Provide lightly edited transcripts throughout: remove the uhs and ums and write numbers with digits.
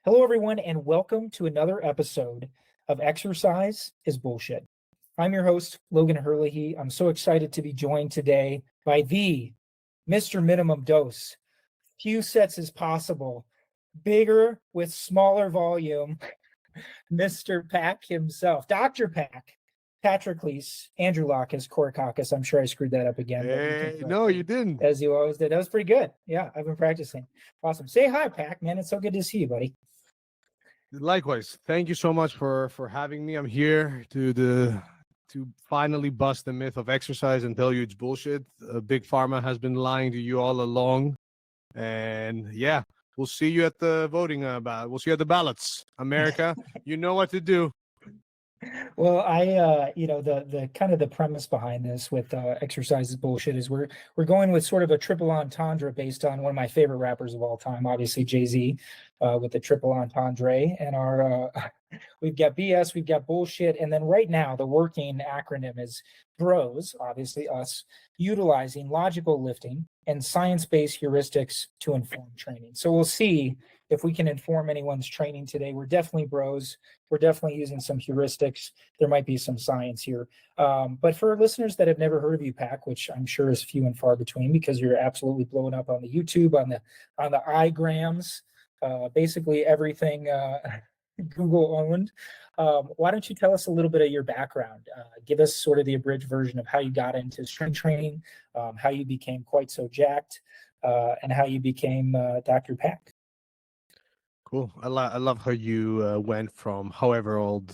Hello, everyone, and welcome to another episode of Exercise is Bullshit. I'm your host, Logan Herlihy. I'm so excited to be joined today by the Mr. Minimum Dose. Few sets as possible, bigger with smaller volume, Mr. Pack himself, Dr. Pack, Patrocles Androulakis Korakakis. I'm sure I screwed that up again. Hey, no, you didn't. As you always did. That was pretty good. Yeah, I've been practicing. Awesome. Say hi, Pack, man. It's so good to see you, buddy. Likewise. Thank you so much for having me. I'm here to finally bust the myth of exercise and tell you it's bullshit. Big Pharma has been lying to you all along. And yeah, we'll see you at the voting ballot. We'll see you at the ballots. America, you know what to do. Well, the kind of the premise behind this with exercise is bullshit is we're going with sort of a triple entendre based on one of my favorite rappers of all time, obviously Jay-Z, with the triple entendre, and our we've got BS, we've got bullshit, and then right now the working acronym is BROS, obviously us, utilizing logical lifting and science-based heuristics to inform training. So we'll see if we can inform anyone's training today. We're definitely bros. We're definitely using some heuristics. There might be some science here. But for listeners that have never heard of you, Pack, which I'm sure is few and far between because you're absolutely blowing up on the YouTube, on the igrams, basically everything Google owned. Why don't you tell us a little bit of your background? Give us sort of the abridged version of how you got into strength training, how you became quite so jacked, and how you became Dr. Pack. Cool. I love how you went from however old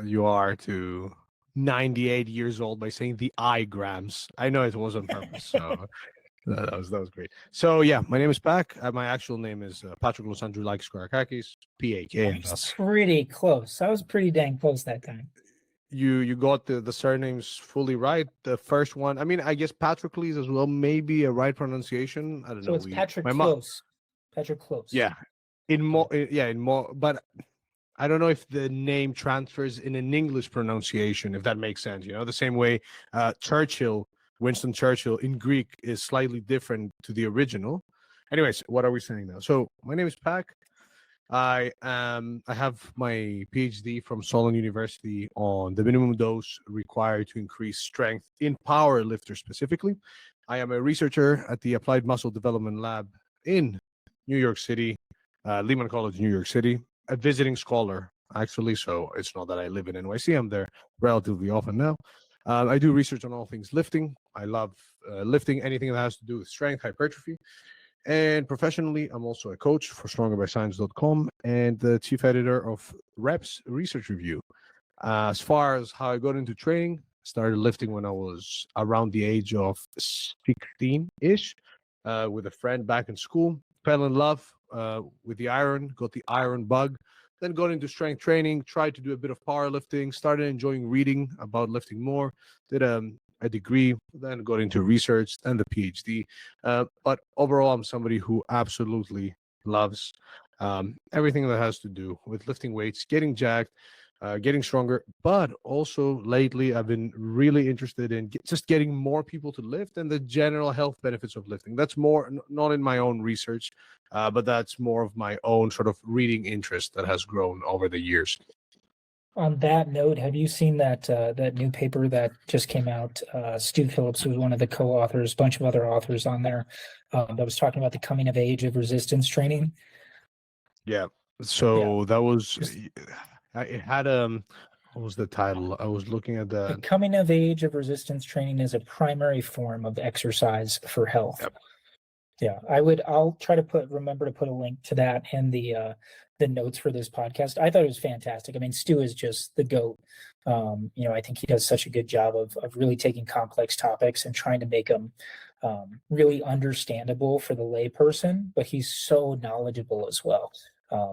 you are to 98 years old by saying the I-grams. I know it was on purpose, so that was great. So yeah, my name is Pack. My actual name is Patrocles Androulakis Korakakis, P-A-K. That's pretty close. I was pretty dang close that time. You got the surnames fully right. The first one, I mean, I guess Patrocles as well, maybe a right pronunciation. I don't know. So it's Patroclos. Patroclos. Yeah. In more, but I don't know if the name transfers in an English pronunciation, if that makes sense. You know, the same way Winston Churchill in Greek is slightly different to the original. Anyways, what are we saying now? So my name is Pack. I have my PhD from Solon University on the minimum dose required to increase strength in power lifters specifically. I am a researcher at the Applied Muscle Development Lab in New York City. Lehman College, New York City, a visiting scholar, actually. So it's not that I live in NYC. I'm there relatively often now. I do research on all things lifting. I love lifting, anything that has to do with strength, hypertrophy. And professionally, I'm also a coach for StrongerByScience.com and the chief editor of Reps Research Review. As far as how I got into training, I started lifting when I was around the age of 16-ish with a friend back in school. Fell in love with the iron, got the iron bug, then got into strength training, tried to do a bit of powerlifting, started enjoying reading about lifting more, did a degree, then got into research and the PhD. But overall, I'm somebody who absolutely loves everything that has to do with lifting weights, getting jacked, getting stronger, but also lately I've been really interested in just getting more people to lift and the general health benefits of lifting. That's more not in my own research, but that's more of my own sort of reading interest that has grown over the years. On that note, have you seen that new paper that just came out? Stu Phillips was one of the co-authors, a bunch of other authors on there that was talking about the coming of age of resistance training. Yeah. So that was... It had what was the title? I was looking at the coming of age of resistance training is a primary form of exercise for health. Yep. Yeah, I'll try to remember to put a link to that in the notes for this podcast. I thought it was fantastic. I mean, Stu is just the GOAT. I think he does such a good job of really taking complex topics and trying to make them really understandable for the layperson, but he's so knowledgeable as well.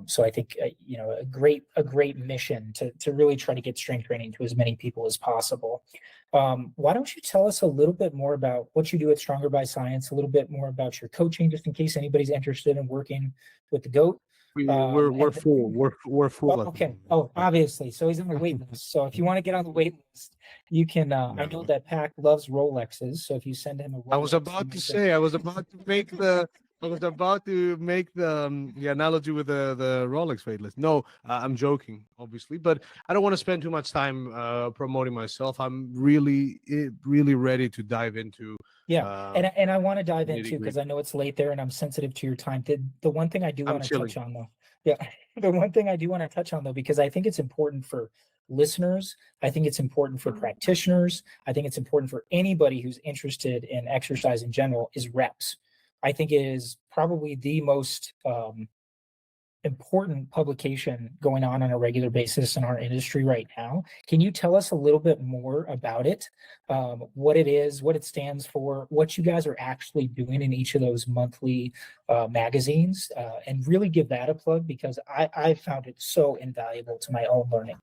So I think, a great mission to really try to get strength training to as many people as possible. Why don't you tell us a little bit more about what you do at Stronger by Science, a little bit more about your coaching, just in case anybody's interested in working with the GOAT. We're full. Okay. Oh, obviously. So he's on the wait list. So if you want to get on the wait list, you can. I know that Pack loves Rolexes. So if you send him a Rolex, I was about to make the I was about to make the analogy with the Rolex weightlist. No, I'm joking, obviously, but I don't want to spend too much time promoting myself. I'm really ready to dive into. Yeah, and I want to dive nitty into, gritty. because I know it's late there and I'm sensitive to your time. The one thing I do I'm want to chilling. touch on though, yeah, the one thing I do want to touch on though, because I think it's important for listeners, I think it's important for practitioners, I think it's important for anybody who's interested in exercise in general, is reps. I think it is probably the most important publication going on a regular basis in our industry right now. Can you tell us a little bit more about it? What it is, what it stands for, what you guys are actually doing in each of those monthly magazines, and really give that a plug, because I found it so invaluable to my own learning.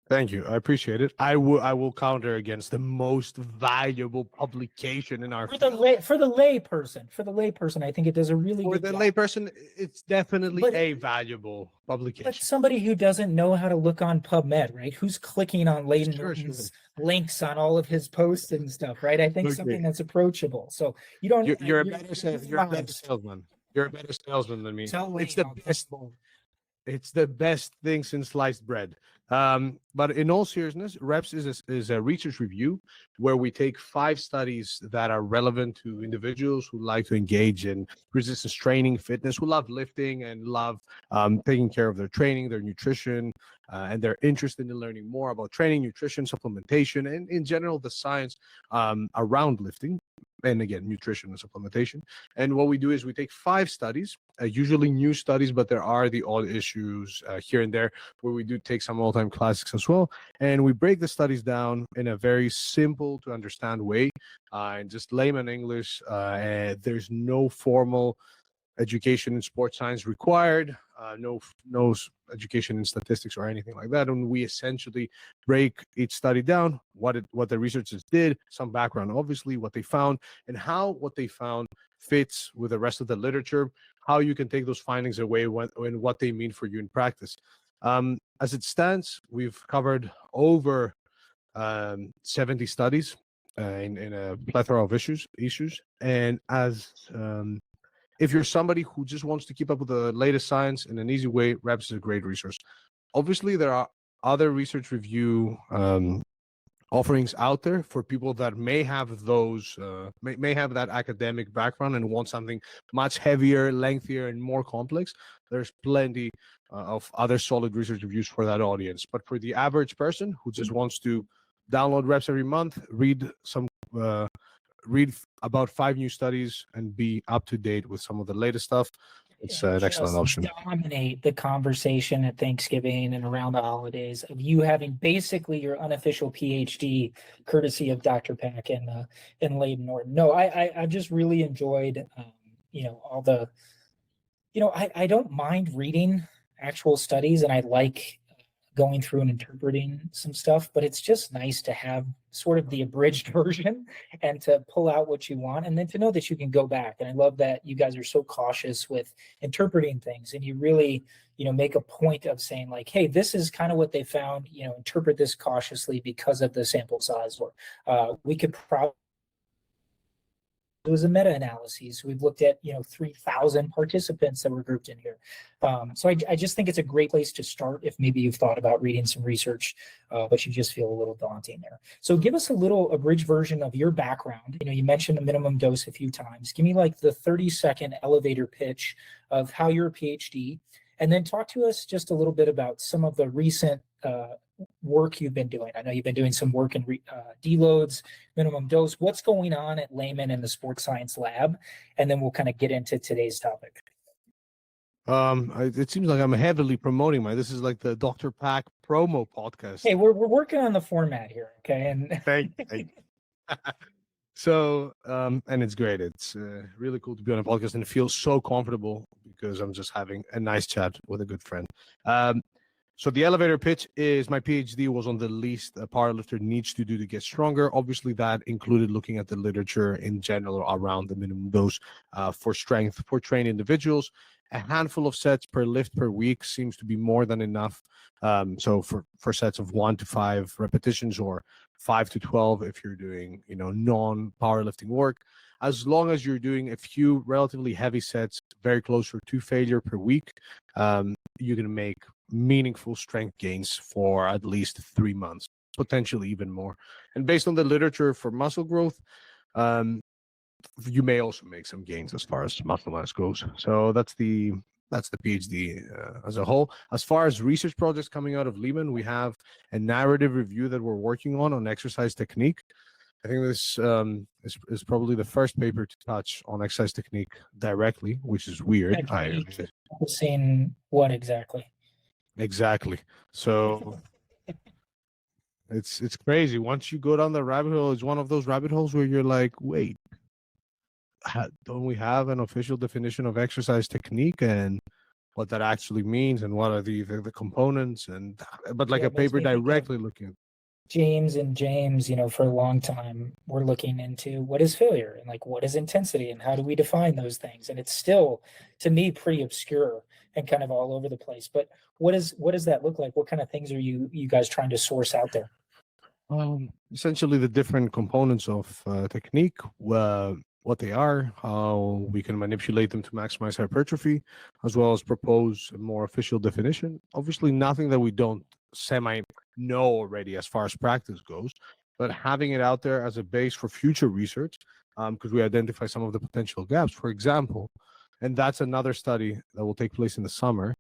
Thank you. I appreciate it. I will counter against the most valuable publication in our For the layperson, I think it does a really for good the job. layperson, it's definitely But- a valuable But publication. somebody who doesn't know how to look on PubMed, right? Who's clicking on Layden Sure. Norton's links on all of his posts and stuff, right? I think Okay. something that's approachable. So you don't. You're a better modest. salesman. You're a better salesman than me. Tell It's Layden the I'll get best. bold. It's the best thing since sliced bread. But in all seriousness, Reps is a research review where we take 5 studies that are relevant to individuals who like to engage in resistance training, fitness, who love lifting and love taking care of their training, their nutrition, and they're interested in learning more about training, nutrition, supplementation, and in general, the science around lifting. And again, nutrition and supplementation. And what we do is we take 5 studies, usually new studies, but there are the odd issues here and there where we do take some all-time classics as well. And we break the studies down in a very simple to understand way, in just layman English. And there's no formal education in sports science required, no education in statistics or anything like that. And we essentially break each study down, what the researchers did, some background, obviously, what they found, and how what they found fits with the rest of the literature, how you can take those findings away and what they mean for you in practice. As it stands, we've covered over 70 studies in a plethora of issues, and as if you're somebody who just wants to keep up with the latest science in an easy way, Reps is a great resource. Obviously, there are other research review offerings out there for people that may have those, may have that academic background and want something much heavier, lengthier, and more complex. There's plenty of other solid research reviews for that audience. But for the average person who just wants to download Reps every month, read about 5 new studies and be up to date with some of the latest stuff, it's an excellent option. Dominate the conversation at Thanksgiving and around the holidays of you having basically your unofficial PhD, courtesy of Dr. Pack and Leyden Norton. No, I just really enjoyed, all the, I don't mind reading actual studies, and I like going through and interpreting some stuff, but it's just nice to have sort of the abridged version and to pull out what you want, and then to know that you can go back. And I love that you guys are so cautious with interpreting things, and you really, make a point of saying like, hey, this is kind of what they found, interpret this cautiously because of the sample size, or we could probably, it was a meta-analysis. We've looked at 3,000 participants that were grouped in here. So I just think it's a great place to start if maybe you've thought about reading some research, but you just feel a little daunting there. So give us a little abridged version of your background. You mentioned a minimum dose a few times. Give me like the 30-second elevator pitch of how you're a PhD, and then talk to us just a little bit about some of the recent work you've been doing. I know you've been doing some work in deloads, minimum dose. What's going on at Lehman in the sports science lab? And then we'll kind of get into today's topic. It seems like I'm heavily promoting this is like the Dr. Pack promo podcast. Hey, we're working on the format here, okay? And thank you. So, and it's great. It's really cool to be on a podcast and feel so comfortable because I'm just having a nice chat with a good friend. So the elevator pitch is my PhD was on the least a powerlifter needs to do to get stronger. Obviously, that included looking at the literature in general around the minimum dose for strength for trained individuals. A handful of sets per lift per week seems to be more than enough. So for sets of 1 to 5 repetitions or 5 to 12 if you're doing non-powerlifting work. as long as you're doing a few relatively heavy sets, very closer to failure per week, you can make meaningful strength gains for at least 3 months, potentially even more. And based on the literature for muscle growth, you may also make some gains as far as muscle mass goes. So that's the PhD as a whole. As far as research projects coming out of Lehman, we have a narrative review that we're working on exercise technique. I think this is probably the first paper to touch on exercise technique directly, which is weird. Saying what exactly? Exactly. So it's crazy. Once you go down the rabbit hole, it's one of those rabbit holes where you're like, wait, don't we have an official definition of exercise technique and what that actually means and what are the components? But like a paper directly looking at James, for a long time, we're looking into what is failure and like what is intensity and how do we define those things. And it's still, to me, pretty obscure and kind of all over the place. But what does that look like? What kind of things are you guys trying to source out there? Essentially the different components of technique, what they are, how we can manipulate them to maximize hypertrophy, as well as propose a more official definition. Obviously, nothing that we don't know already as far as practice goes, but having it out there as a base for future research, because we identify some of the potential gaps. For example, and that's another study that will take place in the summer.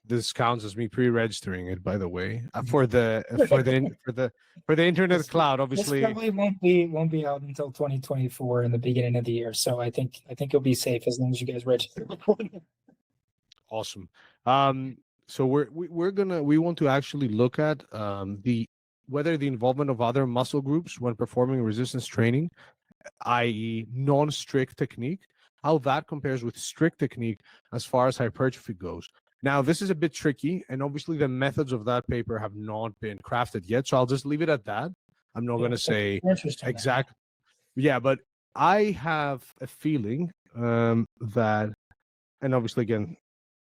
This counts as me pre-registering it, by the way, for the internet cloud. Obviously, this probably won't be out until 2024 in the beginning of the year. So I think you'll be safe as long as you guys register. Awesome. So we want to actually look at whether the involvement of other muscle groups when performing resistance training, i.e., non-strict technique, how that compares with strict technique as far as hypertrophy goes. Now, this is a bit tricky, and obviously the methods of that paper have not been crafted yet, so I'll just leave it at that. I'm not going to say exact. Yeah, but I have a feeling that, and obviously, again,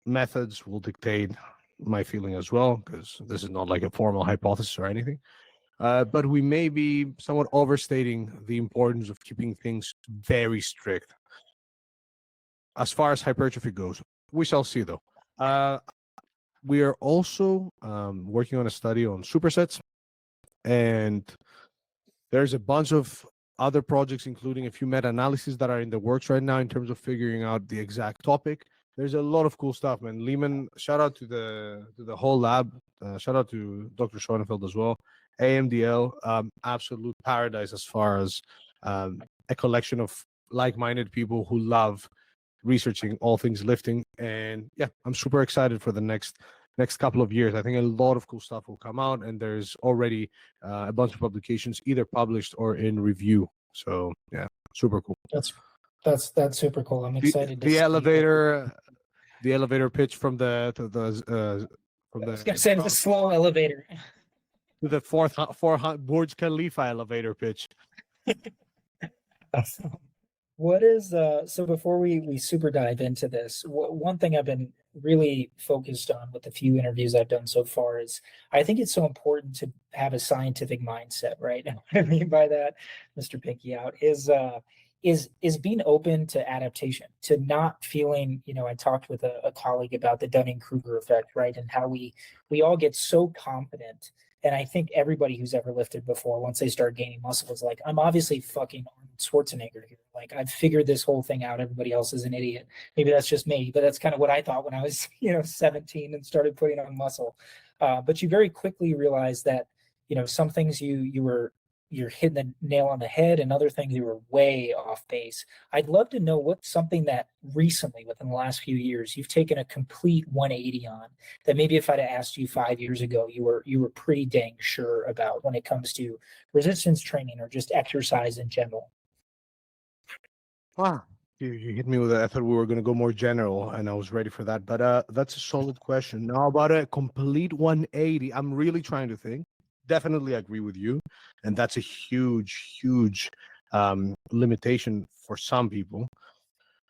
methods will dictate my feeling as well, because this is not like a formal hypothesis or anything. But we may be somewhat overstating the importance of keeping things very strict as far as hypertrophy goes. We shall see, though. We are also working on a study on supersets, and there's a bunch of other projects, including a few meta-analyses that are in the works right now in terms of figuring out the exact topic. There's a lot of cool stuff, man. Lehman, shout out to the whole lab. Shout out to Dr. Schoenfeld as well. AMDL, absolute paradise as far as a collection of like-minded people who love researching all things lifting. And yeah, I'm super excited for the next couple of years. I think a lot of cool stuff will come out, and there's already a bunch of publications either published or in review. So yeah, super cool. That's super cool. I'm excited. The elevator pitch from the I was gonna say the slow elevator to the 400 Burj Khalifa elevator pitch. What is so before we super dive into this, one thing I've been really focused on with the few interviews I've done so far is I think it's so important to have a scientific mindset, right? And what I mean by that, Mr. Pinky Out, is being open to adaptation, to not feeling, I talked with a colleague about the Dunning-Kruger effect, right? And how we all get so confident. And I think everybody who's ever lifted before, once they start gaining muscle, is like, I'm obviously fucking Arnold Schwarzenegger here. Like, I've figured this whole thing out. Everybody else is an idiot. Maybe that's just me, but that's kind of what I thought when I was, 17 and started putting on muscle. But you very quickly realize that, some things you're hitting the nail on the head, and other things you were way off base. I'd love to know what's something that recently, within the last few years, you've taken a complete 180 on, that maybe if I'd have asked you 5 years ago, you were pretty dang sure about when it comes to resistance training or just exercise in general. Wow. You hit me with that. I thought we were going to go more general, and I was ready for that. But that's a solid question. Now, about a complete 180, I'm really trying to think. Definitely agree with you, and that's a huge limitation for some people,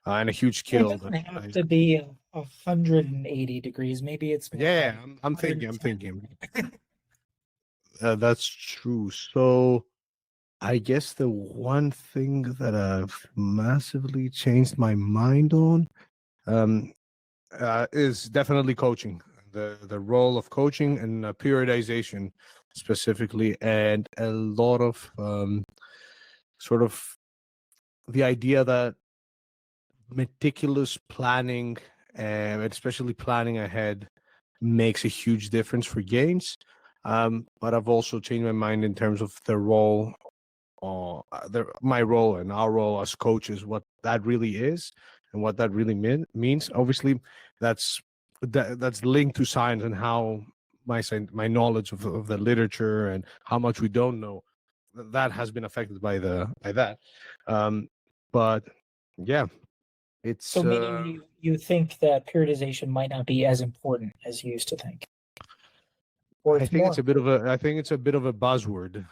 and a huge skill. It doesn't have to be 180 degrees. Maybe it's I'm thinking. That's true. So I guess the one thing that I've massively changed my mind on um, is definitely coaching. The role of coaching and periodization specifically, and a lot of sort of the idea that meticulous planning, and especially planning ahead, makes a huge difference for gains. But I've also changed my mind in terms of the role, my role and our role as coaches, what that really is and what that really means. Obviously, that's that's linked to science and how my knowledge of the literature and how much we don't know, that has been affected by that. Um, but yeah, So it's meaning you think that periodization might not be as important as you used to think, or I it's think more it's a bit of important. a I think it's a bit of a buzzword.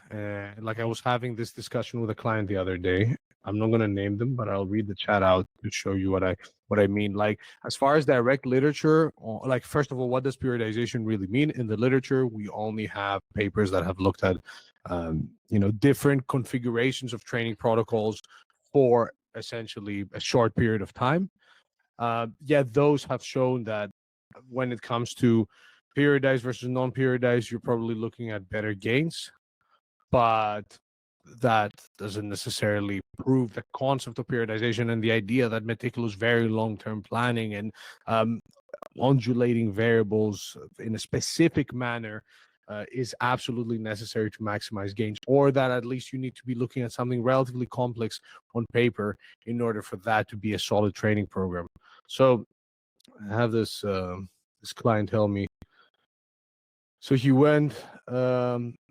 Like I was having this discussion with a client the other day. I'm not gonna name them, but I'll read the chat out to show you what I mean. Like as far as direct literature, like first of all, what does periodization really mean? In the literature, we only have papers that have looked at different configurations of training protocols for essentially a short period of time. Yeah, those have shown that when it comes to periodized versus non-periodized, you're probably looking at better gains, but that doesn't necessarily prove the concept of periodization and the idea that meticulous, very long-term planning and um, undulating variables in a specific manner is absolutely necessary to maximize gains, or that at least you need to be looking at something relatively complex on paper in order for that to be a solid training program. So I have this client tell me. So he went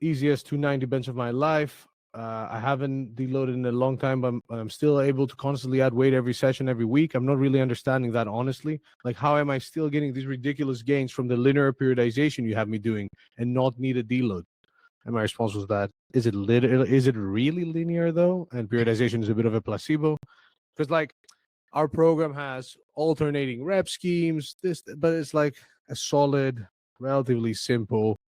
easiest 290 bench of my life. I haven't deloaded in a long time, but I'm still able to constantly add weight every session, every week. I'm not really understanding that, honestly. Like, how am I still getting these ridiculous gains from the linear periodization you have me doing and not need a deload? And my response was that, is it really linear though? And periodization is a bit of a placebo. Because like our program has alternating rep schemes, but it's like a solid, relatively simple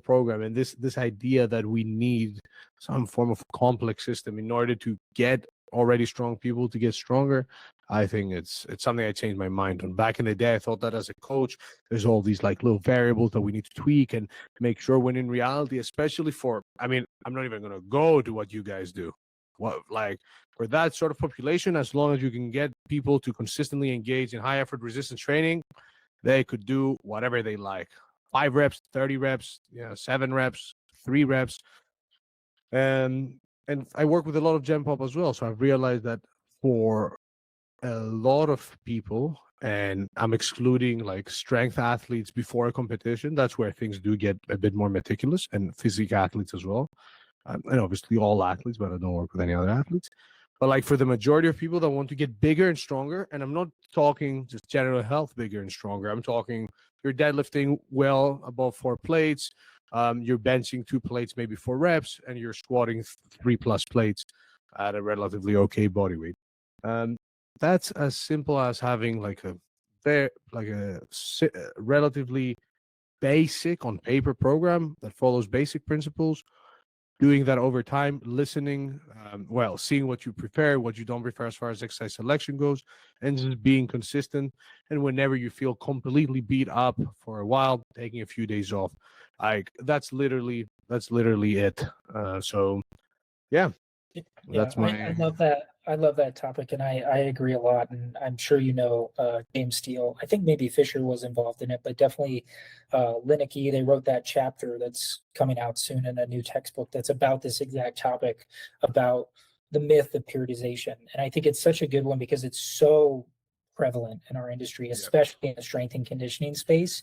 program. And this idea that we need some form of complex system in order to get already strong people to get stronger, I think it's something I changed my mind on. Back in the day, I thought that as a coach, there's all these like little variables that we need to tweak and make sure, when in reality, especially for, I mean, I'm not even going to go to what you guys do. What, like, for that sort of population, as long as you can get people to consistently engage in high effort resistance training, they could do whatever they like. 5 reps, 30 reps, 7 reps, 3 reps. And I work with a lot of Gen Pop as well. So I've realized that for a lot of people, and I'm excluding like strength athletes before a competition, that's where things do get a bit more meticulous, and physique athletes as well. And obviously all athletes, but I don't work with any other athletes. But like for the majority of people that want to get bigger and stronger, and I'm not talking just general health bigger and stronger, I'm talking you're deadlifting well above 4 plates, you're benching 2 plates, maybe 4 reps, and you're squatting 3+ plates at a relatively okay body weight. Um, that's as simple as having like a relatively basic on paper program that follows basic principles, doing that over time, listening, seeing what you prefer, what you don't prefer as far as exercise selection goes, and just being consistent. And whenever you feel completely beat up for a while, taking a few days off. Like that's literally it. So yeah, Yeah, that's I my love that. I love that topic, and I agree a lot. And I'm sure you know James Steele. I think maybe Fisher was involved in it, but definitely Lineker. They wrote that chapter that's coming out soon in a new textbook that's about this exact topic, about the myth of periodization. And I think it's such a good one because it's so prevalent in our industry, yeah. especially in the strength and conditioning space.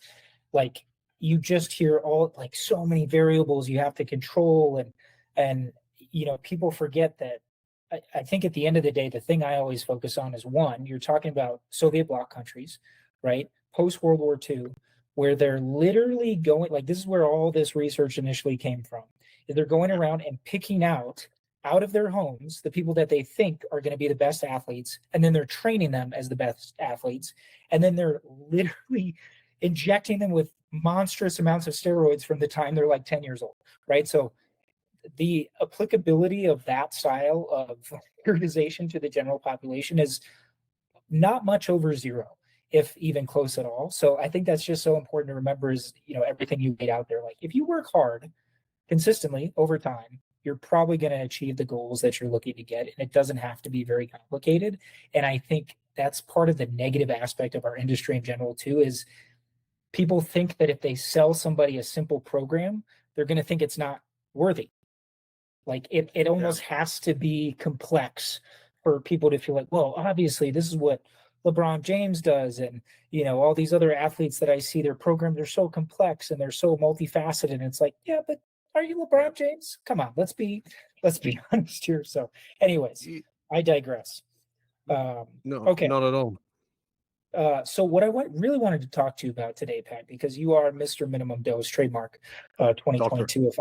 Like you just hear all like so many variables you have to control, and people forget that. I think at the end of the day, the thing I always focus on is one, you're talking about Soviet bloc countries, right? Post World War II, where they're literally going, like, this is where all this research initially came from. They're going around and picking out of their homes, the people that they think are going to be the best athletes, and then they're training them as the best athletes. And then they're literally injecting them with monstrous amounts of steroids from the time they're like 10 years old, right? So the applicability of that style of periodization to the general population is not much over zero, if even close at all. So I think that's just so important to remember is, everything you laid out there. Like if you work hard consistently over time, you're probably going to achieve the goals that you're looking to get. And it doesn't have to be very complicated. And I think that's part of the negative aspect of our industry in general too, is people think that if they sell somebody a simple program, they're going to think it's not worthy. Like it almost has to be complex for people to feel like, well, obviously this is what LeBron James does. And, all these other athletes that I see, their programs are so complex and they're so multifaceted. And it's like, yeah, but are you LeBron James? Come on, let's be honest here. So anyways, I digress. No, okay. not at all. So what I really wanted to talk to you about today, Pat, because you are Mr. Minimum Dose trademark 2022,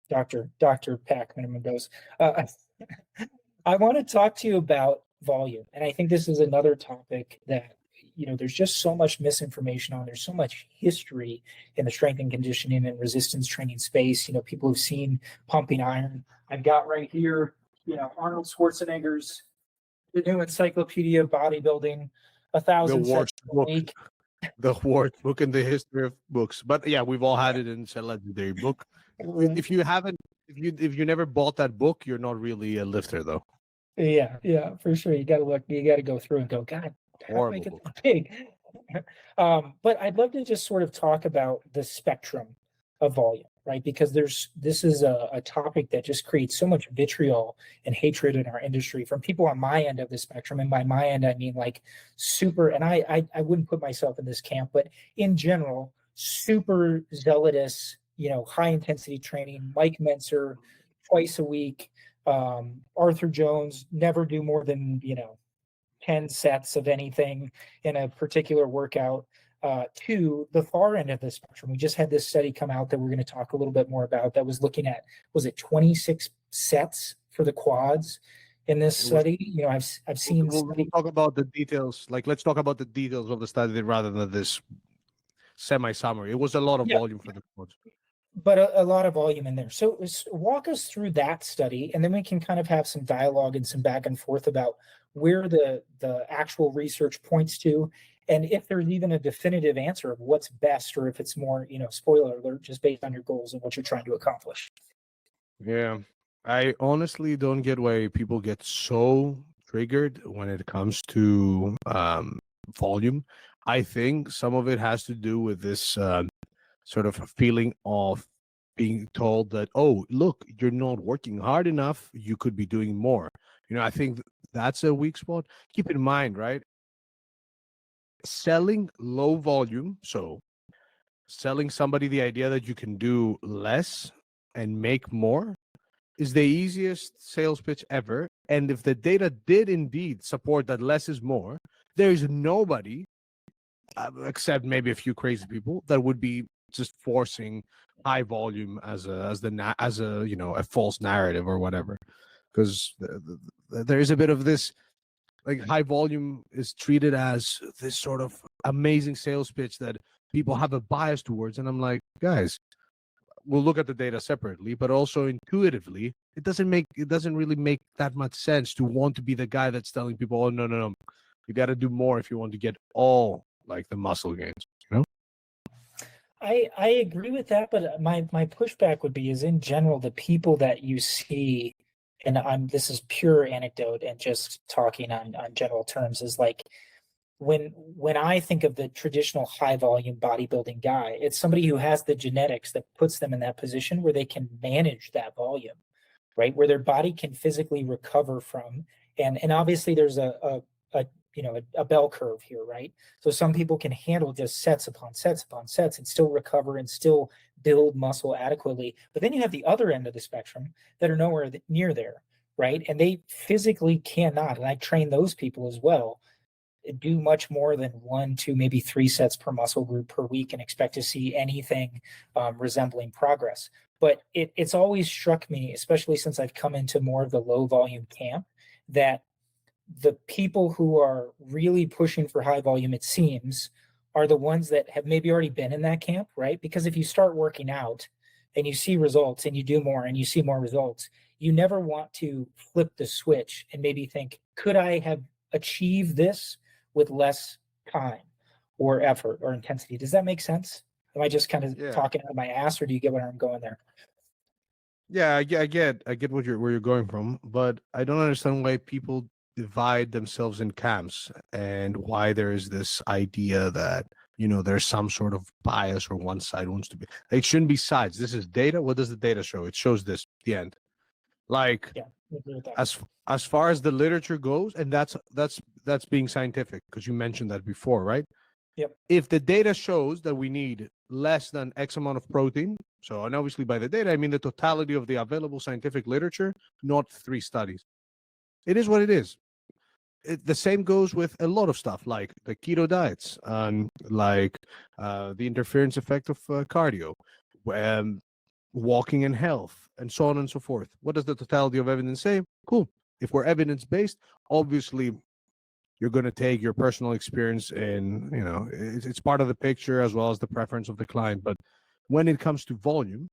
Dr. Pack Minimum Dose. I want to talk to you about volume. And I think this is another topic that, there's just so much misinformation on. There's so much history in the strength and conditioning and resistance training space. People have seen pumping iron. I've got right here, Arnold Schwarzenegger's The New Encyclopedia of Bodybuilding, 1,000 sets a week. The worst book in the history of books. But yeah, we've all had it in a legendary book. If you never bought that book, you're not really a lifter though. Yeah, for sure. You got to go through and go, God, how do I get that big? But I'd love to just sort of talk about the spectrum of volume, right? Because this is a topic that just creates so much vitriol and hatred in our industry from people on my end of the spectrum. And by my end, I mean like super, and I wouldn't put myself in this camp, but in general, super zealotous, high intensity training, Mike Mentzer, twice a week, Arthur Jones, never do more than, 10 sets of anything in a particular workout, to the far end of the spectrum. We just had this study come out that we're going to talk a little bit more about that was looking at, was it 26 sets for the quads in this study? I've seen. We'll talk about the details. Like, let's talk about the details of the study rather than this semi-summary. It was a lot of volume for the quads. But a lot of volume in there. So walk us through that study, and then we can kind of have some dialogue and some back and forth about where the actual research points to, and if there's even a definitive answer of what's best, or if it's more, spoiler alert, just based on your goals and what you're trying to accomplish. Yeah, I honestly don't get why people get so triggered when it comes to volume. I think some of it has to do with this sort of a feeling of being told that, oh, look, you're not working hard enough, you could be doing more. I think that's a weak spot. Keep in mind, right? Selling low volume, so selling somebody the idea that you can do less and make more is the easiest sales pitch ever. And if the data did indeed support that less is more, there is nobody, except maybe a few crazy people, that would be just forcing high volume as a false narrative or whatever, because there is a bit of this, like, high volume is treated as this sort of amazing sales pitch that people have a bias towards, and I'm like, guys, we'll look at the data separately, but also intuitively, it doesn't really make that much sense to want to be the guy that's telling people, oh, no, you got to do more if you want to get all like the muscle gains. I agree with that, but my pushback would be, is in general, the people that you see, and this is pure anecdote and just talking on general terms, is like when I think of the traditional high volume bodybuilding guy, it's somebody who has the genetics that puts them in that position where they can manage that volume, right? Where their body can physically recover from, and obviously there's a bell curve here, right? So some people can handle just sets upon sets upon sets and still recover and still build muscle adequately. But then you have the other end of the spectrum that are nowhere near there, right? And they physically cannot, and I train those people as well, do much more than 1, 2, maybe 3 sets per muscle group per week and expect to see anything resembling progress. But it's always struck me, especially since I've come into more of the low volume camp, that the people who are really pushing for high volume, it seems, are the ones that have maybe already been in that camp, right? Because if you start working out and you see results and you do more and you see more results, you never want to flip the switch and maybe think, could I have achieved this with less time or effort or intensity? Does that make sense? Am I just kind of Yeah. talking out of my ass, or do you get where I'm going there? Yeah, I get where you're going from, but I don't understand why people divide themselves in camps and why there is this idea that there's some sort of bias or one side wants to be. It shouldn't be sides. This is data. What does the data show? It shows this, the end. Like Yeah, I agree with that. as far as the literature goes, and that's being scientific, because you mentioned that before, right? Yep. If the data shows that we need less than X amount of protein, so, and obviously by the data, I mean the totality of the available scientific literature, not 3 studies. It is what it is. The same goes with a lot of stuff, like the keto diets, and like the interference effect of cardio, um, walking and health, and so on and so forth. What does the totality of evidence say? Cool. If we're evidence-based, obviously you're going to take your personal experience, and it's part of the picture as well as the preference of the client. But when it comes to volume,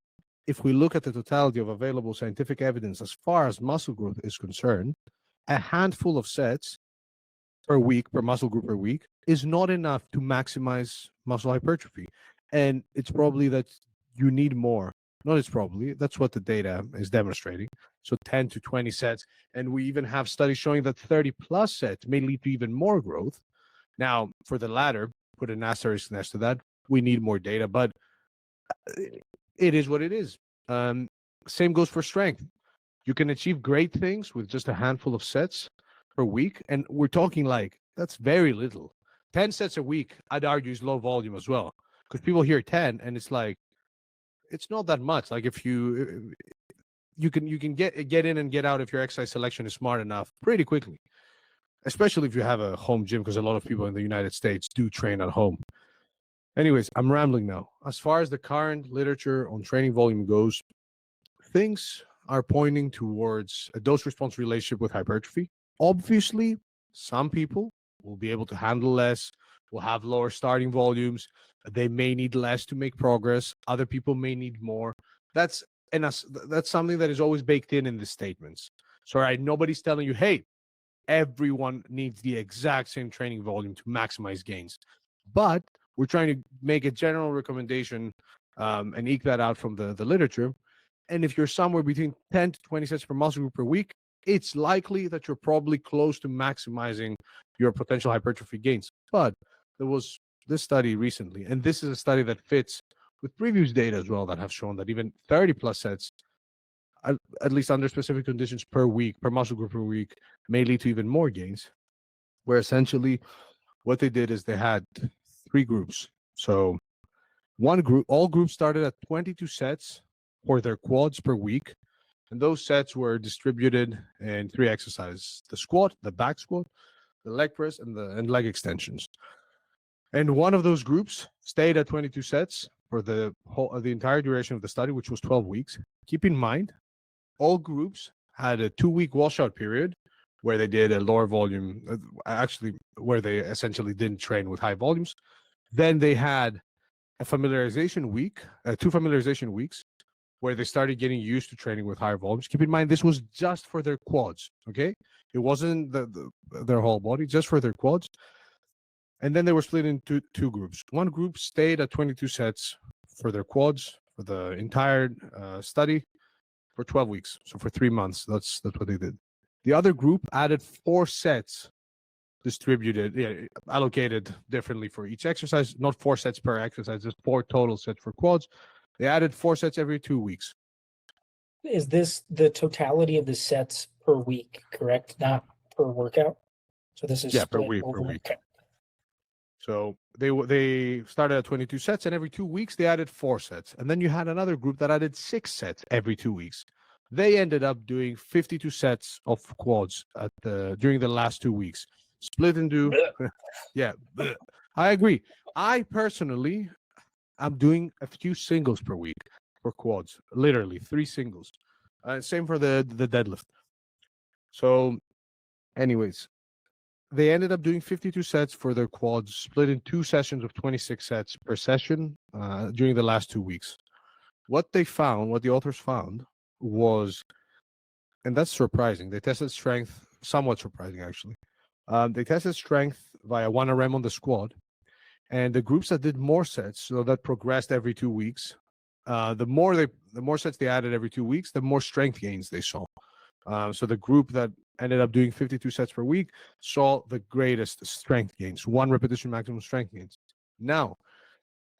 if we look at the totality of available scientific evidence as far as muscle growth is concerned, a handful of sets per week, per muscle group per week, is not enough to maximize muscle hypertrophy. And it's probably that you need more. Not it's probably, that's what the data is demonstrating. So 10 to 20 sets. And we even have studies showing that 30 plus sets may lead to even more growth. Now, for the latter, put an asterisk next to that, we need more data, but it is what it is. Same goes for strength. You can achieve great things with just a handful of sets per week. And we're talking like, that's very little. 10 sets a week, I'd argue, is low volume as well. Because people hear 10 and it's like, it's not that much. Like if you can get in and get out if your exercise selection is smart enough pretty quickly, especially if you have a home gym, because a lot of people in the United States do train at home. Anyways, I'm rambling now. As far as the current literature on training volume goes, things are pointing towards a dose-response relationship with hypertrophy. Obviously, some people will be able to handle less, will have lower starting volumes. They may need less to make progress. Other people may need more. That's something that is always baked in the statements. So, right, nobody's telling you, hey, everyone needs the exact same training volume to maximize gains. But we're trying to make a general recommendation and eke that out from the literature. And if you're somewhere between 10 to 20 sets per muscle group per week, it's likely that you're probably close to maximizing your potential hypertrophy gains. But there was this study recently, and this is a study that fits with previous data as well that have shown that even 30 plus sets, at least under specific conditions per week, per muscle group per week, may lead to even more gains, where essentially what they did is they had 3 groups. So one group, all groups started at 22 sets for their quads per week. And those sets were distributed in 3 exercises: the squat, the back squat, the leg press, and leg extensions. And one of those groups stayed at 22 sets for the entire duration of the study, which was 12 weeks. Keep in mind, all groups had a 2-week washout period where they did a lower volume, actually, where they essentially didn't train with high volumes. Then they had a familiarization week, 2 familiarization weeks, where they started getting used to training with higher volumes. Keep in mind, this was just for their quads, okay? It wasn't their whole body, just for their quads. And then they were split into 2 groups. One group stayed at 22 sets for their quads for the entire study for 12 weeks. So for 3 months, that's what they did. The other group added 4 sets distributed, allocated differently for each exercise, not 4 sets per exercise, just 4 total sets for quads. They added 4 sets every 2 weeks. Is this the totality of the sets per week, correct? Not per workout? So this is Per split week, over. per week. Okay. So they started at 22 sets, and every 2 weeks they added 4 sets. And then you had another group that added 6 sets every 2 weeks. They ended up doing 52 sets of quads during the last 2 weeks, split into I agree. I personally, I'm doing a few singles per week for quads, literally 3 singles. Same for the deadlift. So, anyways, they ended up doing 52 sets for their quads, split in 2 sessions of 26 sets per session during the last 2 weeks. what the authors found was, and that's surprising. They tested strength, somewhat surprising actually. They tested strength via 1RM on the squat, and the groups that did more sets, so that progressed every 2 weeks, the more sets they added every 2 weeks, the more strength gains they saw. So the group that ended up doing 52 sets per week saw the greatest strength gains, 1 repetition maximum strength gains. Now,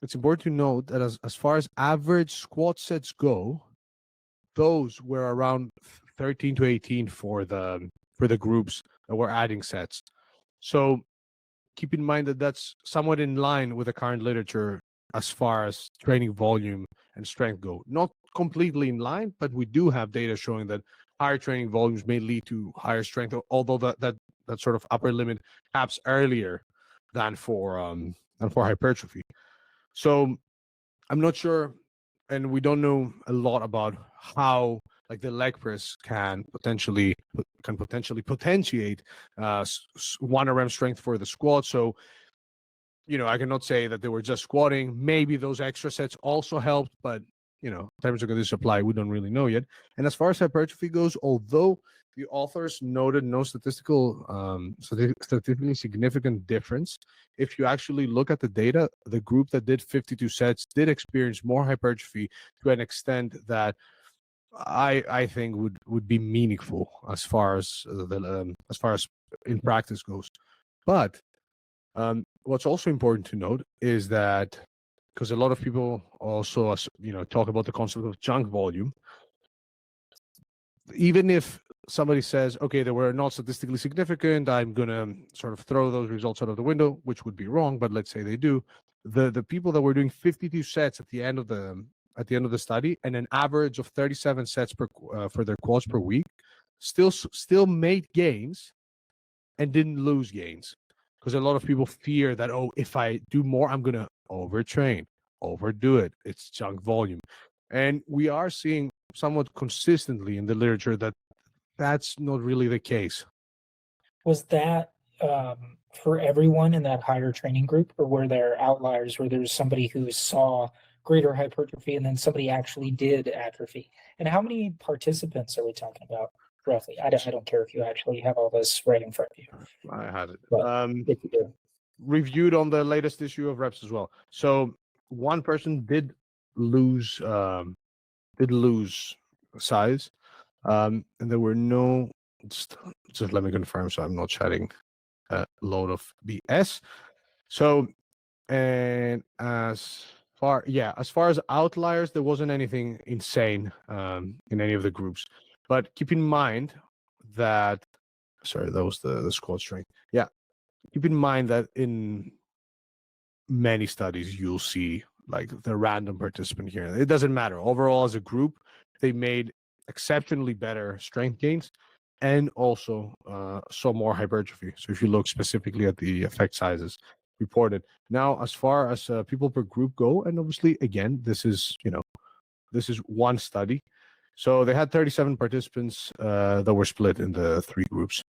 it's important to note that as far as average squat sets go, those were around 13 to 18 for the groups that were adding sets. So keep in mind that that's somewhat in line with the current literature as far as training volume and strength go. Not completely in line, but we do have data showing that higher training volumes may lead to higher strength, although that sort of upper limit happens earlier than for hypertrophy. So I'm not sure, and we don't know a lot about how like the leg press can potentially potentiate 1RM strength for the squat. So, I cannot say that they were just squatting. Maybe those extra sets also helped, but terms of conditions apply, we don't really know yet. And as far as hypertrophy goes, although the authors noted no statistically significant difference, if you actually look at the data, the group that did 52 sets did experience more hypertrophy to an extent that I think would be meaningful as far as in practice goes. But what's also important to note is that, because a lot of people also talk about the concept of junk volume, even if somebody says, okay, they were not statistically significant, I'm gonna sort of throw those results out of the window, which would be wrong, but let's say they do. The people that were doing 52 sets at the end of the study, and an average of 37 sets for their quads per week, still made gains and didn't lose gains. Because a lot of people fear that, if I do more, I'm gonna overtrain, overdo it. It's junk volume. And we are seeing somewhat consistently in the literature that that's not really the case. Was that for everyone in that higher training group, or were there outliers where there's somebody who saw greater hypertrophy and then somebody actually did atrophy? And how many participants are we talking about roughly? I don't care if you actually have all this right in front of you. I had it. If you do. Reviewed on the latest issue of Reps as well. So one person did lose size, and there were no. Just let me confirm, so I'm not chatting a load of BS. So, and as far as outliers, there wasn't anything insane in any of the groups. But keep in mind that, sorry, that was the squat strength. Yeah, keep in mind that in many studies you'll see like the random participant here. It doesn't matter. Overall, as a group, they made exceptionally better strength gains and also saw more hypertrophy. So if you look specifically at the effect sizes reported. Now, as far as people per group go, and obviously, again, this is one study. So they had 37 participants that were split in the 3 groups.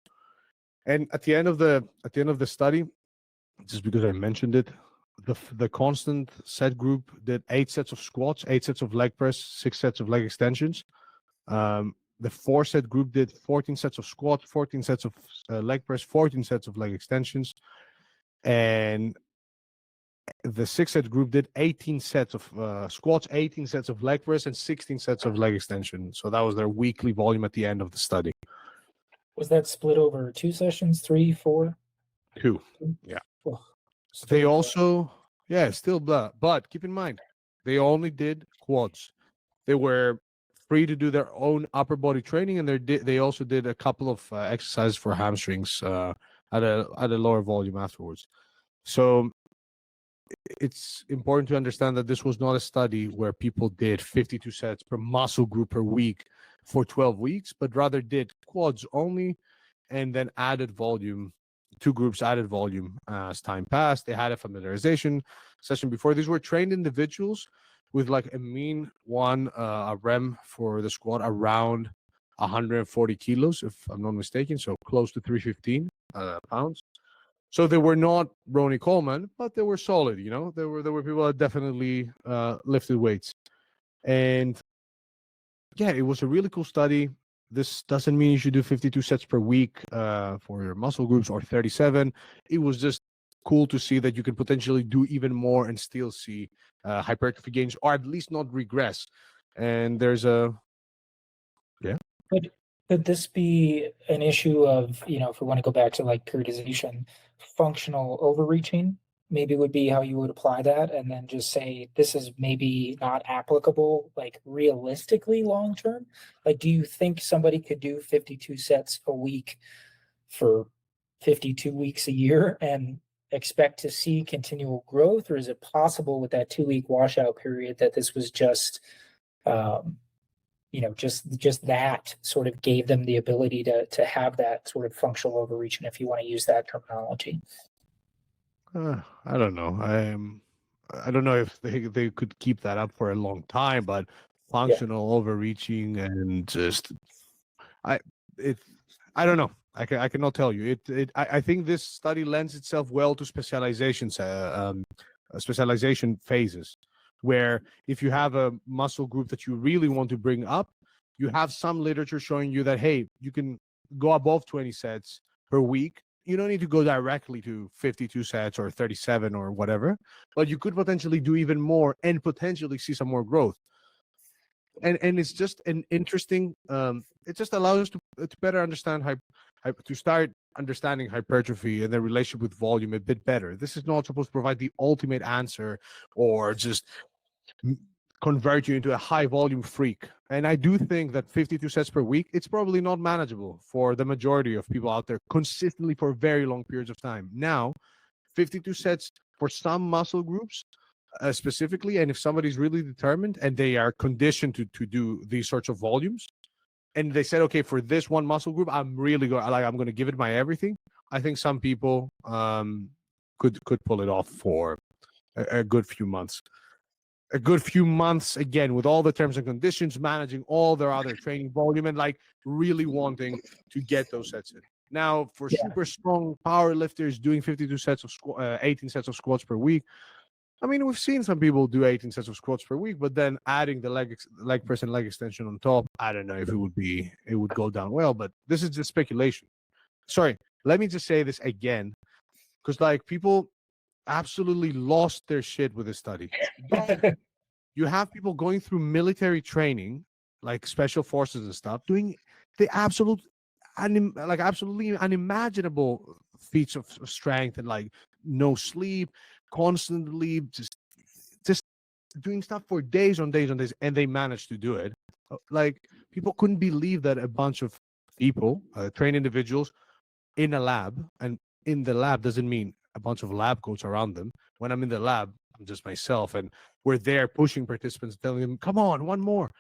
And at the end of the study, just because I mentioned it, the constant set group did 8 sets of squats, 8 sets of leg press, 6 sets of leg extensions. The 4 set group did 14 sets of squats, 14 sets of leg press, 14 sets of leg extensions, and the 6 set group did 18 sets of squats, 18 sets of leg press, and 16 sets of leg extension. So that was their weekly volume at the end of the study. Was that split over 2 sessions, 3, 4? 2. Yeah. Oh, They also, still blah. But keep in mind, they only did quads. They were free to do their own upper body training, and they also did a couple of exercises for hamstrings at a lower volume afterwards. So it's important to understand that this was not a study where people did 52 sets per muscle group per week for 12 weeks, but rather did quads only and then added volume. 2 groups added volume as time passed. They had a familiarization session before. These were trained individuals with like a mean a REM for the squat around 140 kilos, if I'm not mistaken, so close to 315 pounds. So they were not Ronnie Coleman, but they were solid. There were people that definitely lifted weights. And yeah, it was a really cool study. This doesn't mean you should do 52 sets per week for your muscle groups or 37. It was just cool to see that you can potentially do even more and still see hypertrophy gains, or at least not regress. And there's a Could this be an issue of, if we want to go back to like periodization, functional overreaching? Maybe would be how you would apply that, and then just say this is maybe not applicable, like realistically long term. Like, do you think somebody could do 52 sets a week for 52 weeks a year and expect to see continual growth, or is it possible with that 2 week washout period that this was just um, just that sort of gave them the ability to have that sort of functional overreach, and if you want to use that terminology? I don't know. I don't know if they could keep that up for a long time, but functional overreaching and just I it I don't know. I cannot tell you. I think this study lends itself well to specialization phases, where if you have a muscle group that you really want to bring up, you have some literature showing you that, hey, you can go above 20 sets per week. You don't need to go directly to 52 sets or 37 or whatever, but you could potentially do even more and potentially see some more growth. And it's just an interesting it just allows us to better understand to start understanding hypertrophy and the relationship with volume a bit better. This is not supposed to provide the ultimate answer or just convert you into a high volume freak. And I do think that 52 sets per week, it's probably not manageable for the majority of people out there consistently for very long periods of time. Now, 52 sets for some muscle groups specifically, and if somebody's really determined and they are conditioned to do these sorts of volumes, and they said, okay, for this one muscle group, I'm really going, like, I'm going to give it my everything. I think some people could pull it off for a good few months. A good few months, again, with all the terms and conditions, managing all their other training volume, and like really wanting to get those sets in. Now, for super strong power lifters doing 52 sets of 18 sets of squats per week, I mean, we've seen some people do 18 sets of squats per week, but then adding the leg press and leg extension on top, I don't know if it would go down well, but this is just speculation. Sorry, let me just say this again, because like people absolutely lost their shit with this study. You have people going through military training, like special forces and stuff, doing the absolutely unimaginable feats of strength and like no sleep, constantly just doing stuff for days on days on days, and they managed to do it. Like people couldn't believe that a bunch of people, trained individuals, in a lab, and in the lab doesn't mean a bunch of lab coats around them. When I'm in the lab, I'm just myself, and we're there pushing participants, telling them, "Come on, one more."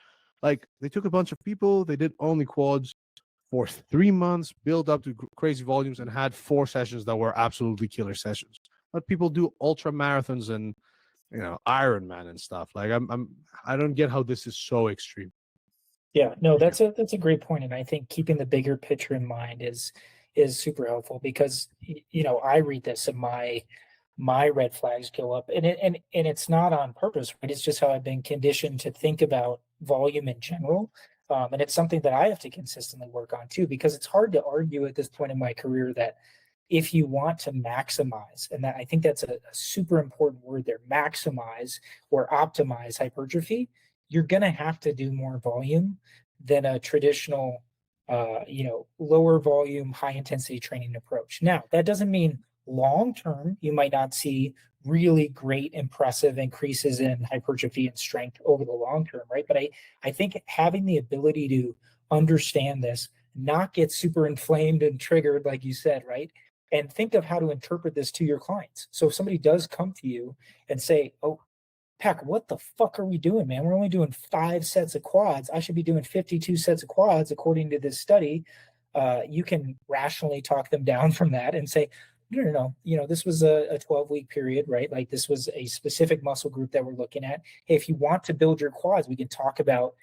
Like they took a bunch of people, they did only quads for 3 months, built up to crazy volumes, and had 4 sessions that were absolutely killer sessions. But people do ultra marathons and Ironman and stuff. Like I don't get how this is so extreme. Yeah, no, that's a great point, and I think keeping the bigger picture in mind is super helpful, because I read this and my red flags go up, and it's not on purpose, right? It's just how I've been conditioned to think about volume in general, and it's something that I have to consistently work on too, because it's hard to argue at this point in my career that if you want to maximize, and that I think that's a super important word there, maximize or optimize hypertrophy, you're going to have to do more volume than a traditional, lower volume, high intensity training approach. Now, that doesn't mean long term you might not see really great, impressive increases in hypertrophy and strength over the long term, right? But I think having the ability to understand this, not get super inflamed and triggered, like you said, right? And think of how to interpret this to your clients. So if somebody does come to you and say, "Oh, Pack, what the fuck are we doing, man? We're only doing 5 sets of quads. I should be doing 52 sets of quads according to this study." You can rationally talk them down from that and say, no, this was a 12-week period, right? Like this was a specific muscle group that we're looking at. Hey, if you want to build your quads, we can talk about,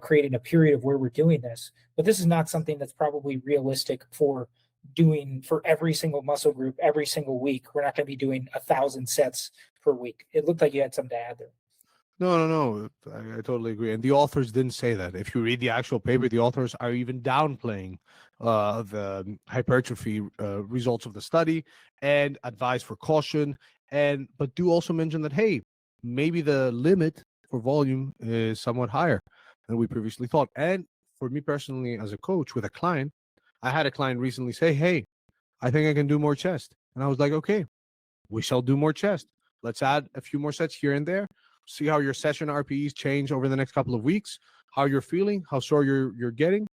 creating a period of where we're doing this. But this is not something that's probably realistic for doing for every single muscle group every single week. We're not going to be doing 1,000 sets per week. It looked like you had something to add there. No. I totally agree. And the authors didn't say that. If you read the actual paper, the authors are even downplaying the hypertrophy results of the study and advise for caution. But do also mention that, hey, maybe the limit for volume is somewhat higher than we previously thought. And for me personally, as a coach with a client, I had a client recently say, hey, I think I can do more chest. And I was like, okay, we shall do more chest. Let's add a few more sets here and there. See how your session RPEs change over the next couple of weeks, how you're feeling, how sore you're getting.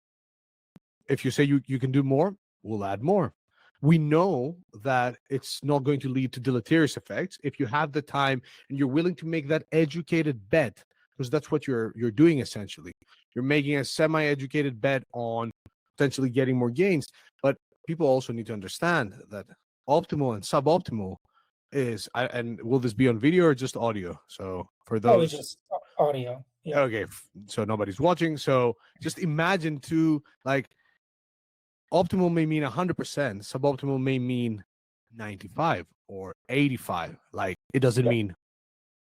If you say you can do more, we'll add more. We know that it's not going to lead to deleterious effects if you have the time and you're willing to make that educated bet, because that's what you're doing essentially. You're making a semi-educated bet on potentially getting more gains. But people also need to understand that optimal and suboptimal is, and will this be on video or just audio? So for Oh, it's those, just audio. Yeah. okay, so nobody's watching. So just imagine like optimal may mean 100%, suboptimal may mean 95 or 85. Like it doesn't Yeah. mean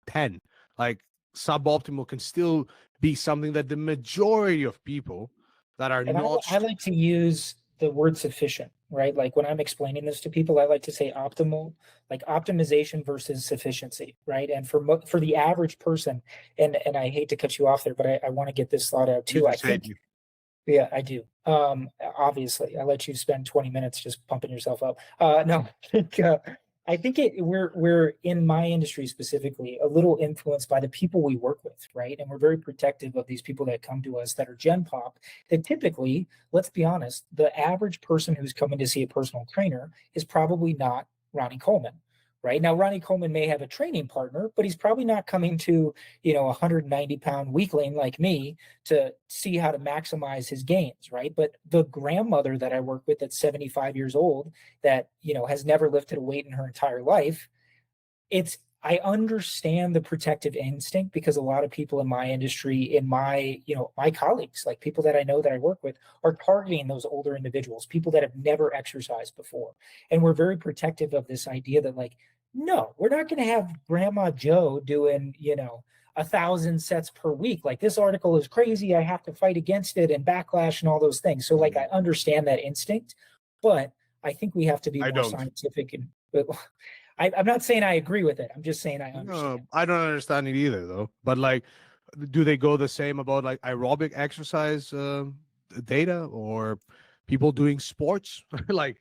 10. Like suboptimal can still be something that the majority of people that are And not I like to use the word sufficient, right? Like when I'm explaining this to people, I like to say optimal, like optimization versus sufficiency, right? And for the average person, and I hate to cut you off there, but I want to get this thought out too. I think, yeah, I do. Obviously, I let you spend 20 minutes just pumping yourself up. No, I think we're in my industry specifically a little influenced by the people we work with, right? And we're very protective of these people that come to us that are Gen Pop. That typically, let's be honest, the average person who's coming to see a personal trainer is probably not Ronnie Coleman. Right now, Ronnie Coleman may have a training partner, but he's probably not coming to, a 190-pound weakling like me to see how to maximize his gains, right? But the grandmother that I work with that's 75 years old that, has never lifted a weight in her entire life, I understand the protective instinct because a lot of people in my industry, in my, my colleagues, like people that I know that I work with, are targeting those older individuals, people that have never exercised before. And we're very protective of this idea that, like, no, we're not going to have Grandma Joe doing, 1,000 sets per week. Like, this article is crazy. I have to fight against it and backlash and all those things. So, like, I understand that instinct, but I think we have to be more scientific. And I'm not saying I agree with it. I'm just saying I understand. No, I don't understand it either, though. But like, do they go the same about like aerobic exercise data or people doing sports? Like,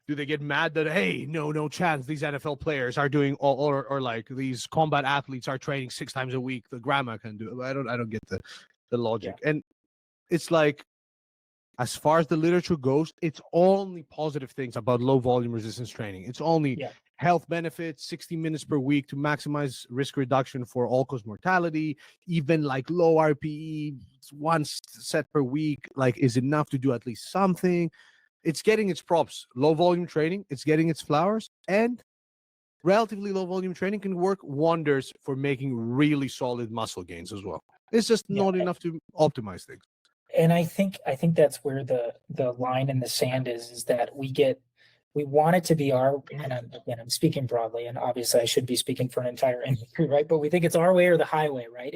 do they get mad that, hey, no chance these NFL players are doing or like these combat athletes are training 6 times a week? The grandma can do it. I don't get the logic. Yeah. And it's like, as far as the literature goes, it's only positive things about low volume resistance training. It's only health benefits, 60 minutes per week to maximize risk reduction for all-cause mortality, even like low RPE, 1 set per week, like is enough to do at least something. It's getting its props. Low volume training, it's getting its flowers, and relatively low volume training can work wonders for making really solid muscle gains as well. It's just not enough to optimize things. And I think that's where the line in the sand is that we want it to be our, and I'm speaking broadly, and obviously I should be speaking for an entire industry, right? But we think it's our way or the highway, right?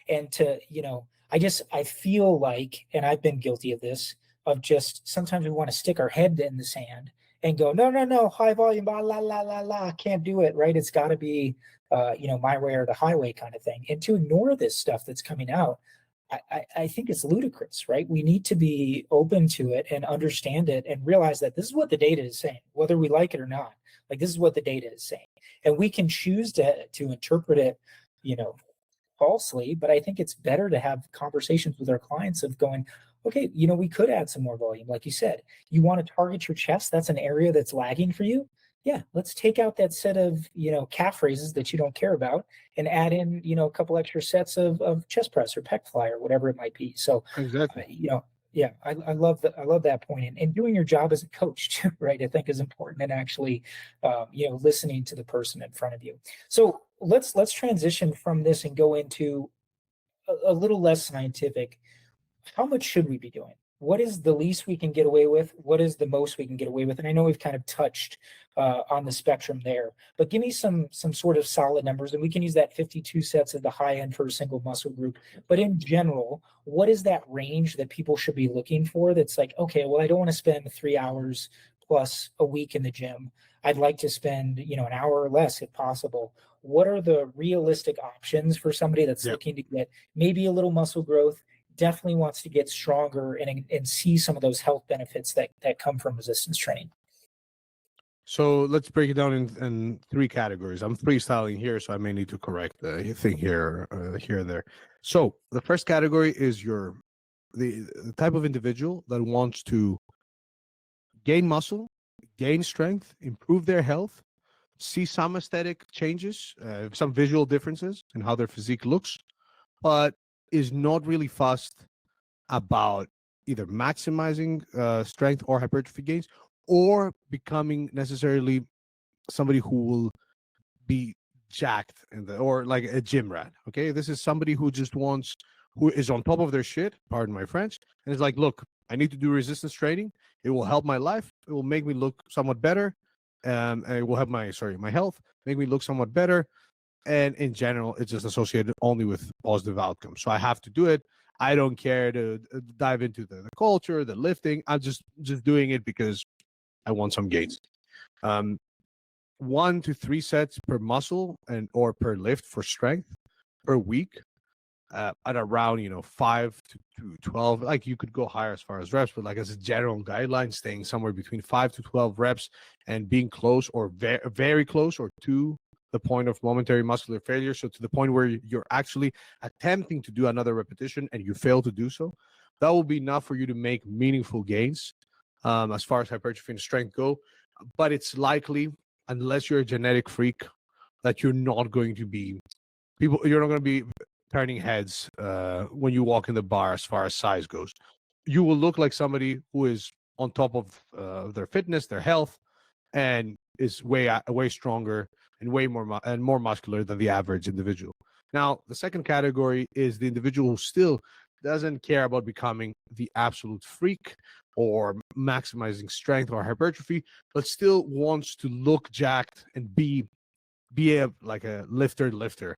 And to, I feel like, and I've been guilty of this, of just sometimes we want to stick our head in the sand and go, no, high volume, la, can't do it, right? It's got to be, my way or the highway kind of thing. And to ignore this stuff that's coming out, I think it's ludicrous, right? We need to be open to it and understand it and realize that this is what the data is saying, whether we like it or not. Like, this is what the data is saying. And we can choose to interpret it, falsely, but I think it's better to have conversations with our clients of going, okay, we could add some more volume. Like you said, you want to target your chest. That's an area that's lagging for you. Yeah, let's take out that set of, calf raises that you don't care about and add in, a couple extra sets of chest press or pec fly or whatever it might be. So, exactly. I love that. I love that point. And doing your job as a coach too, right? I think is important, and actually, listening to the person in front of you. So let's transition from this and go into a little less scientific. How much should we be doing? what is the least we can get away with? What is the most we can get away with? And I know we've kind of touched on the spectrum there, but give me some sort of solid numbers, and we can use that 52 sets at the high end for a single muscle group. But in general, what is that range that people should be looking for? That's like, okay, well, I don't want to spend 3 hours plus a week in the gym. I'd like to spend, an hour or less if possible. What are the realistic options for somebody that's looking to get maybe a little muscle growth, definitely wants to get stronger and see some of those health benefits that come from resistance training? So let's break it down in three categories. I'm freestyling here, so I may need to correct the thing here, here and there. So the first category is the type of individual that wants to gain muscle, gain strength, improve their health, see some aesthetic changes, some visual differences in how their physique looks, but is not really fussed about either maximizing strength or hypertrophy gains, or becoming necessarily somebody who will be jacked or like a gym rat. Okay, this is somebody who is on top of their shit, pardon my French, and is like, look, I need to do resistance training. It will help my life. It will make me look somewhat better. And it will help my health, make me look somewhat better. And in general, it's just associated only with positive outcomes. So I have to do it. I don't care to dive into the culture, the lifting. I'm just doing it because I want some gains. 1 to 3 sets per muscle or per lift for strength per week, at around 5 to 12. Like, you could go higher as far as reps, but like as a general guideline, staying somewhere between 5 to 12 reps and being close or very, very close or to the point of momentary muscular failure. So to the point where you're actually attempting to do another repetition and you fail to do so, that will be enough for you to make meaningful gains as far as hypertrophy and strength go. But it's likely, unless you're a genetic freak, that you're not going to be turning heads when you walk in the bar as far as size goes. You will look like somebody who is on top of their fitness, their health, and is way stronger and way more muscular than the average individual. Now, the second category is the individual who still doesn't care about becoming the absolute freak or maximizing strength or hypertrophy, but still wants to look jacked and be a lifter,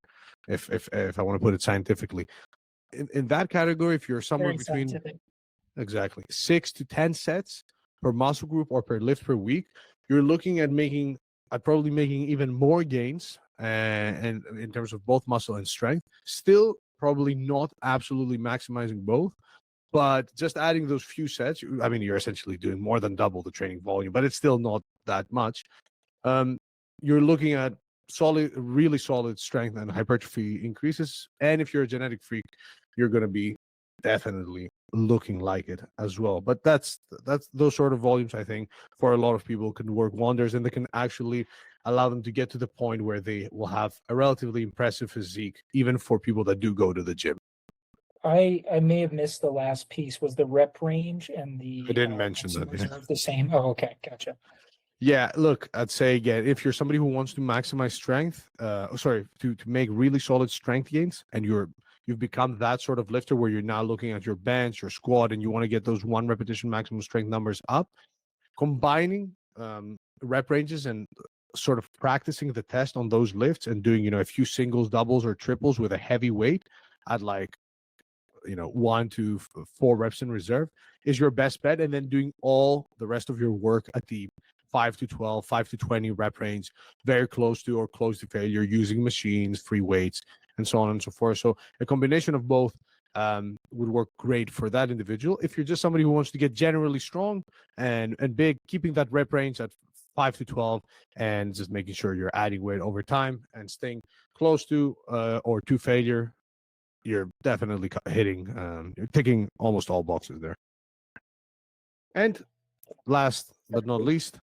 if I want to put it scientifically. In that category, if you're somewhere Very between scientific. exactly 6 to 10 sets per muscle group or per lift per week, you're looking at probably making even more gains, and in terms of both muscle and strength. Still probably not absolutely maximizing both, but just adding those few sets, you're essentially doing more than double the training volume, but it's still not that much. You're looking at really solid strength and hypertrophy increases. And if you're a genetic freak, you're going to be definitely looking like it as well. But that's those sort of volumes, I think, for a lot of people can work wonders, and they can actually allow them to get to the point where they will have a relatively impressive physique, even for people that do go to the gym. I may have missed the last piece. Was the rep range and the I didn't mention that. reserve the same? Oh, okay, gotcha. Yeah, look, I'd say again, if you're somebody who wants to maximize strength, to make really solid strength gains, and you've become that sort of lifter where you're now looking at your bench, your squat, and you want to get those 1 repetition maximum strength numbers up, combining rep ranges and sort of practicing the test on those lifts and doing, a few singles, doubles, or triples with a heavy weight at 1 to 4 reps in reserve is your best bet. And then doing all the rest of your work at the 5 to 12, 5 to 20 rep range, very close to or close to failure, using machines, free weights, and so on and so forth. So a combination of both would work great for that individual. If you're just somebody who wants to get generally strong and big, keeping that rep range at 5 to 12 and just making sure you're adding weight over time and staying close to or to failure, you're definitely you're ticking almost all boxes there. And last but not least,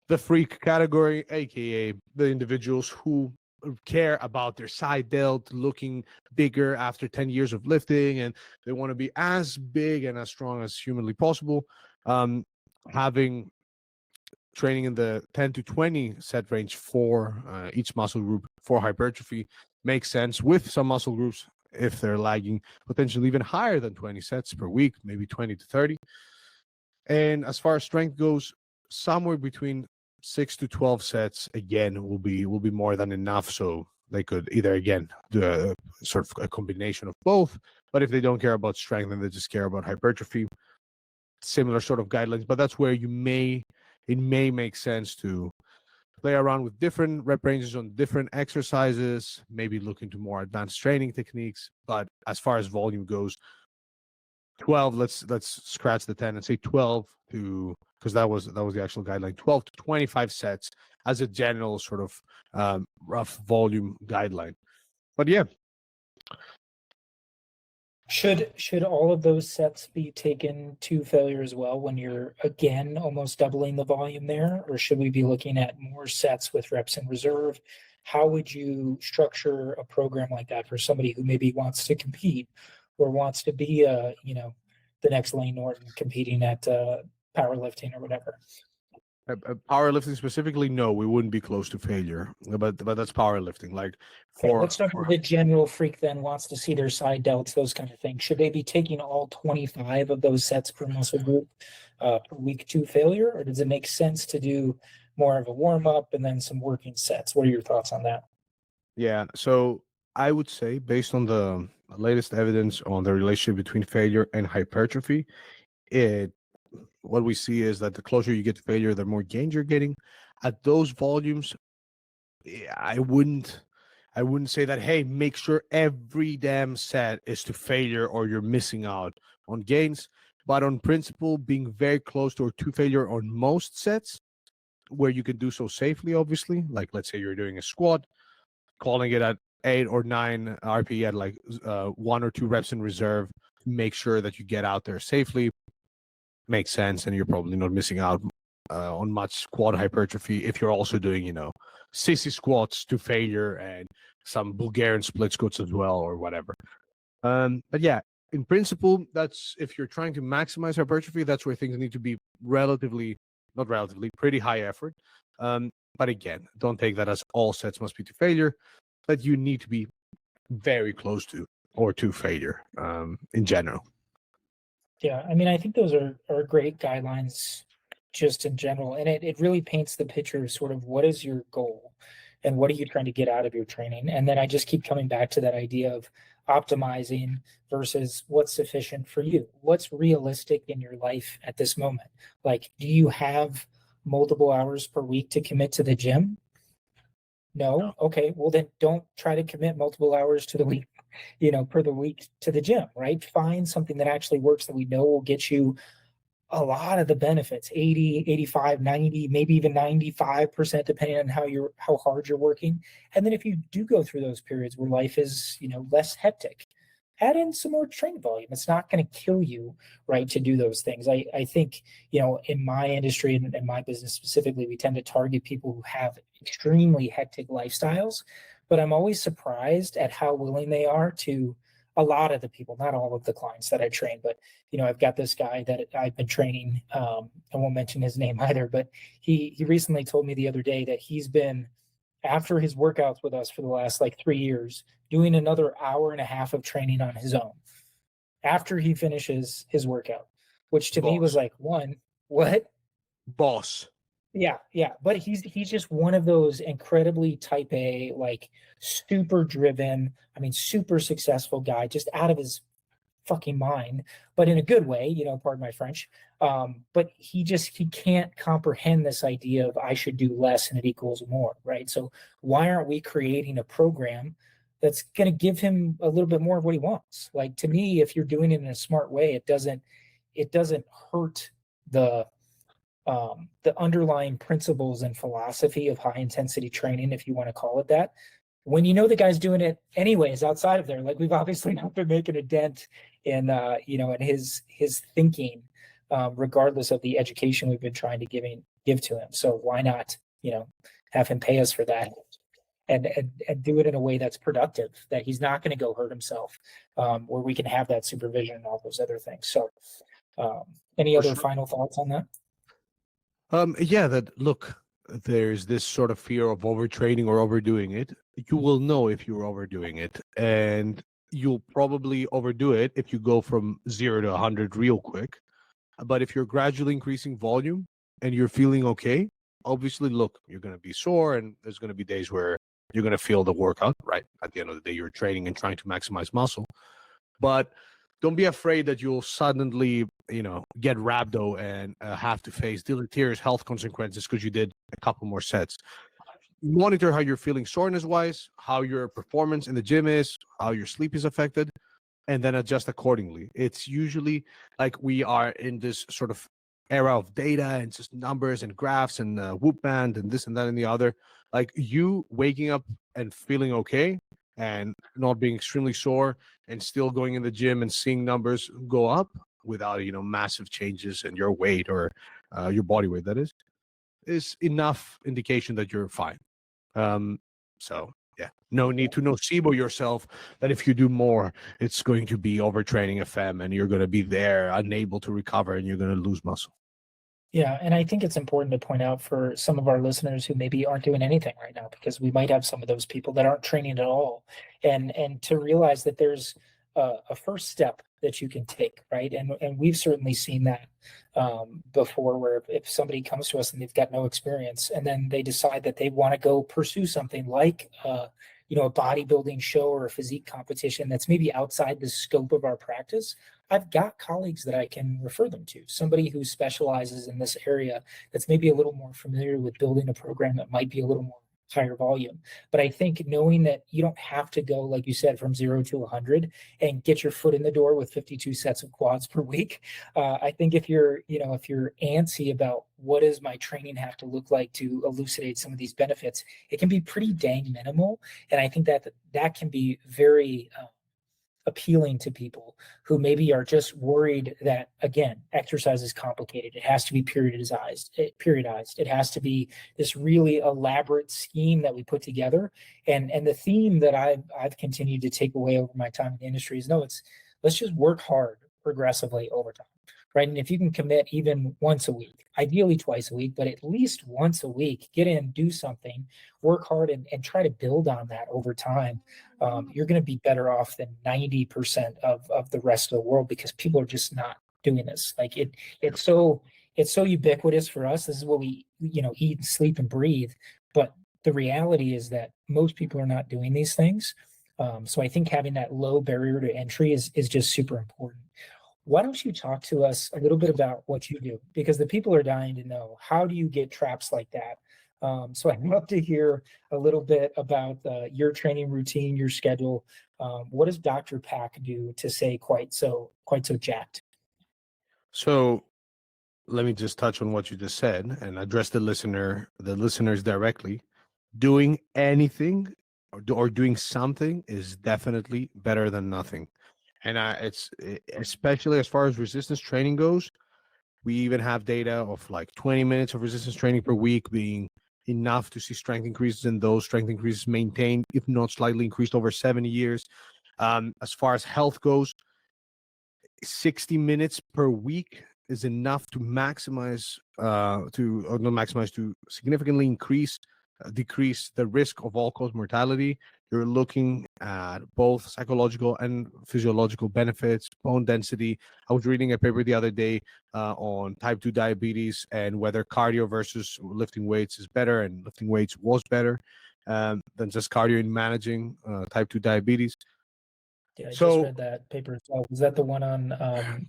the freak category, aka the individuals who care about their side delt looking bigger after 10 years of lifting, and they want to be as big and as strong as humanly possible. Having training in the 10 to 20 set range for each muscle group for hypertrophy makes sense, with some muscle groups if they're lagging, potentially even higher than 20 sets per week, maybe 20 to 30. And as far as strength goes, somewhere between 6 to 12 sets again will be more than enough. So they could either again do a sort of a combination of both. But if they don't care about strength and they just care about hypertrophy, similar sort of guidelines. But that's where it may make sense to play around with different rep ranges on different exercises, maybe look into more advanced training techniques. But as far as volume goes, 12, let's scratch the 10 and say 12 to, because that was the actual guideline, 12 to 25 sets as a general sort of rough volume guideline. But yeah. Should all of those sets be taken to failure as well when you're again almost doubling the volume there, or should we be looking at more sets with reps in reserve? How would you structure a program like that for somebody who maybe wants to compete or wants to be the next Lane Norton competing at powerlifting or whatever? Powerlifting specifically, no, we wouldn't be close to failure. But that's powerlifting. Like let's talk about the general freak then wants to see their side delts, those kind of things. Should they be taking all 25 of those sets per muscle group per week to failure, or does it make sense to do more of a warm up and then some working sets? What are your thoughts on that? Yeah, so I would say based on the latest evidence on the relationship between failure and hypertrophy, what we see is that the closer you get to failure, the more gains you're getting. At those volumes, I wouldn't say that, hey, make sure every damn set is to failure or you're missing out on gains. But on principle, being very close to failure on most sets where you can do so safely, obviously. Like let's say you're doing a squat, calling it at 8 or 9 RP at like 1 or 2 reps in reserve, make sure that you get out there safely. Makes sense, and you're probably not missing out on much quad hypertrophy if you're also doing, sissy squats to failure and some Bulgarian split squats as well or whatever. But yeah, in principle, that's if you're trying to maximize hypertrophy, that's where things need to be pretty high effort. But again, don't take that as all sets must be to failure, but you need to be very close to or to failure in general. Yeah, I mean, I think those are great guidelines just in general. And it really paints the picture of sort of what is your goal and what are you trying to get out of your training. And then I just keep coming back to that idea of optimizing versus what's sufficient for you. What's realistic in your life at this moment? Like, do you have multiple hours per week to commit to the gym? No. Okay. Well, then don't try to commit multiple hours to the week, per the week to the gym, right? Find something that actually works that we know will get you a lot of the benefits, 80, 85, 90, maybe even 95%, depending on how hard you're working. And then if you do go through those periods where life is, less hectic, add in some more training volume. It's not going to kill you, right, to do those things. I think, in my industry and my business specifically, we tend to target people who have extremely hectic lifestyles, but I'm always surprised at how willing they are to, a lot of the people, not all of the clients that I train, but I've got this guy that I've been training. I won't mention his name either, but he recently told me the other day that he's been, after his workouts with us for the last like 3 years, doing another hour and a half of training on his own after he finishes his workout, which to me was like, what? Boss. Yeah. But he's just one of those incredibly type A, like super driven, super successful guy, just out of his fucking mind, but in a good way, pardon my French. But he can't comprehend this idea of I should do less and it equals more, right? So why aren't we creating a program that's going to give him a little bit more of what he wants? Like, to me, if you're doing it in a smart way, it doesn't hurt the underlying principles and philosophy of high intensity training, if you want to call it that, when the guy's doing it anyways outside of there. Like, we've obviously not been making a dent in in his thinking, regardless of the education we've been trying to give to him. So why not have him pay us for that and do it in a way that's productive, that he's not going to go hurt himself, where we can have that supervision and all those other things. So any other final thoughts on that? Yeah, that look, there's this sort of fear of overtraining or overdoing it. You will know if you're overdoing it. And you'll probably overdo it if you go from 0 to 100 real quick. But if you're gradually increasing volume and you're feeling okay, obviously, look, you're going to be sore, and there's going to be days where you're going to feel the workout, right? At the end of the day, you're training and trying to maximize muscle. But don't be afraid that you'll suddenly, get rhabdo and have to face deleterious health consequences because you did a couple more sets. Monitor how you're feeling soreness-wise, how your performance in the gym is, how your sleep is affected, and then adjust accordingly. It's usually like we are in this sort of era of data and just numbers and graphs and whoop band and this and that and the other. Like you waking up and feeling okay and not being extremely sore and still going in the gym and seeing numbers go up without massive changes in your weight or your body weight, that is enough indication that you're fine. So yeah, no need to nocebo yourself that if you do more, it's going to be overtraining FM and you're going to be there unable to recover and you're going to lose muscle. Yeah, and I think it's important to point out for some of our listeners who maybe aren't doing anything right now, because we might have some of those people that aren't training at all, and to realize that there's a first step that you can take, right? And we've certainly seen that before, where if somebody comes to us and they've got no experience, and then they decide that they want to go pursue something like a bodybuilding show or a physique competition that's maybe outside the scope of our practice, I've got colleagues that I can refer them to, somebody who specializes in this area that's maybe a little more familiar with building a program that might be a little more higher volume. But I think knowing that you don't have to go, like you said, from 0 to 100 and get your foot in the door with 52 sets of quads per week. I think if you're antsy about what does my training have to look like to elucidate some of these benefits, it can be pretty dang minimal. And I think that can be very appealing to people who maybe are just worried that, again, exercise is complicated. It has to be periodized. It has to be this really elaborate scheme that we put together. And the theme that I've continued to take away over my time in the industry is, let's just work hard progressively over time. Right. And if you can commit even once a week, ideally twice a week, but at least once a week, get in, do something, work hard and try to build on that over time. You're going to be better off than 90% of the rest of the world, because people are just not doing this. Like it's so ubiquitous for us. This is what we, eat and sleep and breathe. But the reality is that most people are not doing these things. So I think having that low barrier to entry is just super important. Why don't you talk to us a little bit about what you do? Because the people are dying to know, how do you get traps like that? So I'd love to hear a little bit about your training routine, your schedule. What does Dr. Pak do to say quite so jacked? So let me just touch on what you just said and address the listeners directly. Doing anything or doing something is definitely better than nothing. And it's especially as far as resistance training goes, we even have data of like 20 minutes of resistance training per week being enough to see strength increases, and those strength increases maintained, if not slightly increased, over 70 years. As far as health goes, 60 minutes per week is enough to maximize, to significantly decrease the risk of all-cause mortality. You're looking at both psychological and physiological benefits, bone density. I was reading a paper the other day on type 2 diabetes and whether cardio versus lifting weights is better, and lifting weights was better than just cardio in managing type 2 diabetes. Yeah, I just read that paper as well. Was that the one on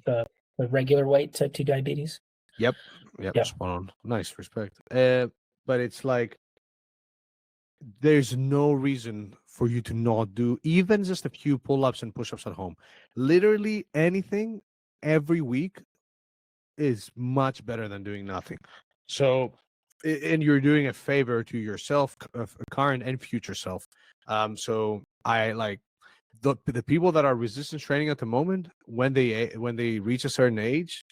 the regular weight type 2 diabetes? Yep. Spot on. Nice, respect. But it's like, there's no reason for you to not do even just a few pull-ups and push-ups at home. Literally anything every week is much better than doing nothing. So, and you're doing a favor to yourself, current and future self. So I like the people that are resistance training at the moment, when they reach a certain age,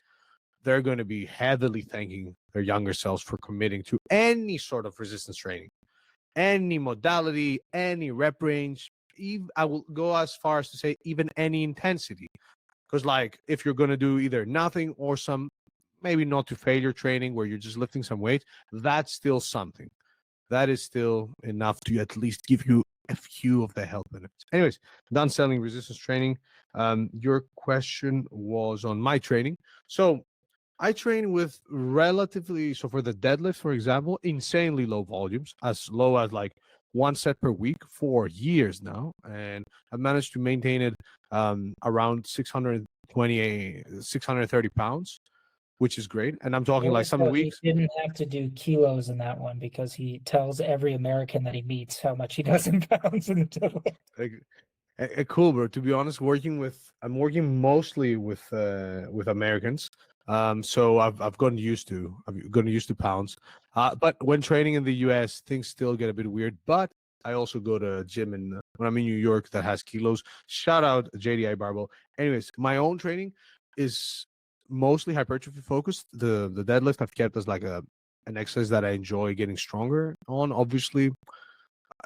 they're going to be heavily thanking their younger selves for committing to any sort of resistance training. Any modality, any rep range, I will go as far as to say even any intensity. Because like if you're going to do either nothing or some maybe not to failure training where you're just lifting some weight, that's still something that is still enough to at least give you a few of the health benefits. Anyways, done selling resistance training. Your question was on my training. So I train with relatively, so for the deadlift, for example, insanely low volumes, as low as like 1 set per week for years now. And I've managed to maintain it around 630 pounds, which is great. And I'm talking like Notice some how weeks. he didn't have to do kilos in that one because he tells every American that he meets how much he does in pounds in the deadlift. Cool, bro. To be honest, I'm working mostly with Americans. So I've gotten used to pounds. But when training in the US, things still get a bit weird. But I also go to a gym when I'm in New York that has kilos. Shout out JDI Barbell. Anyways, my own training is mostly hypertrophy focused. The deadlift I've kept as like an exercise that I enjoy getting stronger on. Obviously,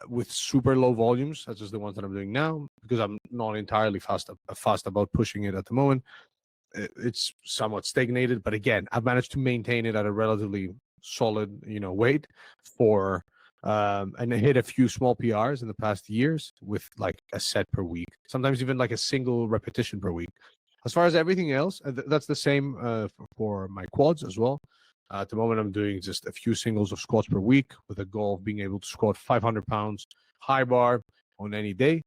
with super low volumes, such as the ones that I'm doing now, because I'm not entirely fast about pushing it at the moment. It's somewhat stagnated, but again, I've managed to maintain it at a relatively solid, weight for, and I hit a few small PRs in the past years with like a set per week, sometimes even like a single repetition per week. As far as everything else, that's the same for my quads as well. At the moment, I'm doing just a few singles of squats per week with a goal of being able to squat 500 pounds high bar on any day.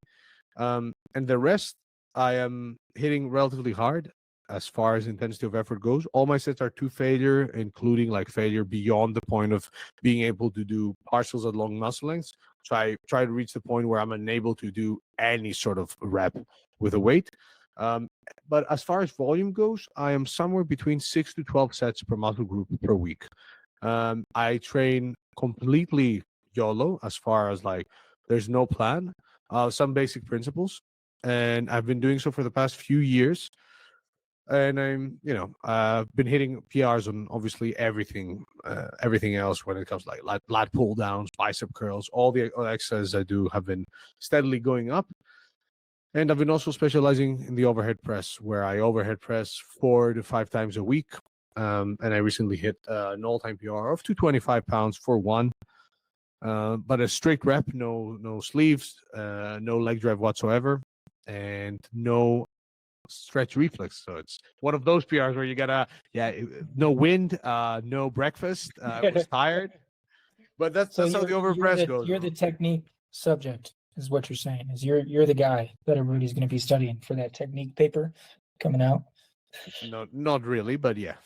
And the rest, I am hitting relatively hard as far as intensity of effort goes. All my sets are to failure, including like failure beyond the point of being able to do partials at long muscle lengths. So I try to reach the point where I'm unable to do any sort of rep with a weight. But as far as volume goes, I am somewhere between 6 to 12 sets per muscle group per week. I train completely YOLO as far as like there's no plan, some basic principles. And I've been doing so for the past few years. And I've been hitting PRs on obviously everything else when it comes to like lat pull downs, bicep curls, all the exercises I do have been steadily going up. And I've been also specializing in the overhead press, where I overhead press 4 to 5 times a week. And I recently hit an all-time PR of 225 pounds for one. But a strict rep, no sleeves, no leg drive whatsoever, and no stretch reflex. So it's one of those PRs where you gotta, no wind, no breakfast. I was tired, but that's how the overpress goes. You're the technique subject, is what you're saying. Is you're the guy that everybody's going to be studying for that technique paper coming out. No, not really, but yeah.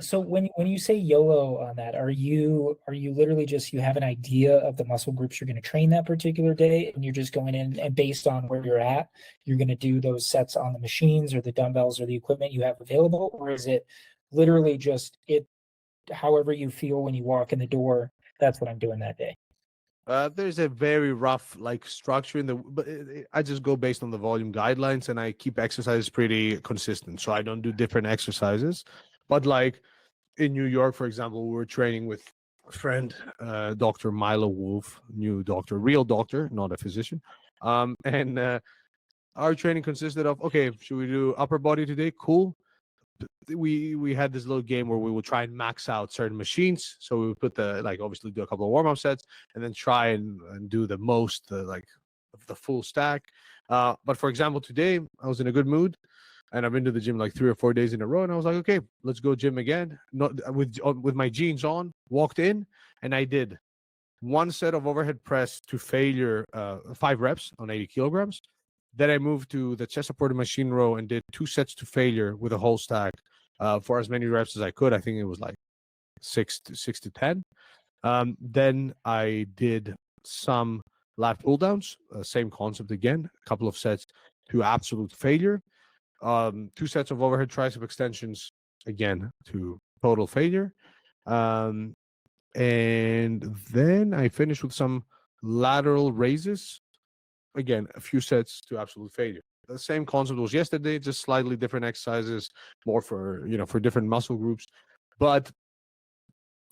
So when you say YOLO on that, are you literally just, you have an idea of the muscle groups you're going to train that particular day, and you're just going in and based on where you're at, you're going to do those sets on the machines or the dumbbells or the equipment you have available? Or is it literally just however you feel when you walk in the door, that's what I'm doing that day? There's a very rough structure but I just go based on the volume guidelines, and I keep exercises pretty consistent. So I don't do different exercises. But like in New York, for example, we were training with a friend, Dr. Milo Wolf, new doctor, real doctor, not a physician. And our training consisted of, okay, should we do upper body today? Cool. We had this little game where we would try and max out certain machines. So we would put obviously do a couple of warm-up sets and then try and do the most of the full stack. But for example, today I was in a good mood, and I've been to the gym like 3 or 4 days in a row, and I was like, okay, let's go gym again. Not with my jeans on, walked in, and I did 1 set of overhead press to failure, 5 reps on 80 kilograms. Then I moved to the chest supported machine row and did 2 sets to failure with a whole stack for as many reps as I could. I think it was like 6 to 10. Then I did some lat pull downs, same concept again, a couple of sets to absolute failure. 2 sets of overhead tricep extensions, again, to total failure. And then I finished with some lateral raises, again, a few sets to absolute failure. The same concept was yesterday, just slightly different exercises, more for different muscle groups. But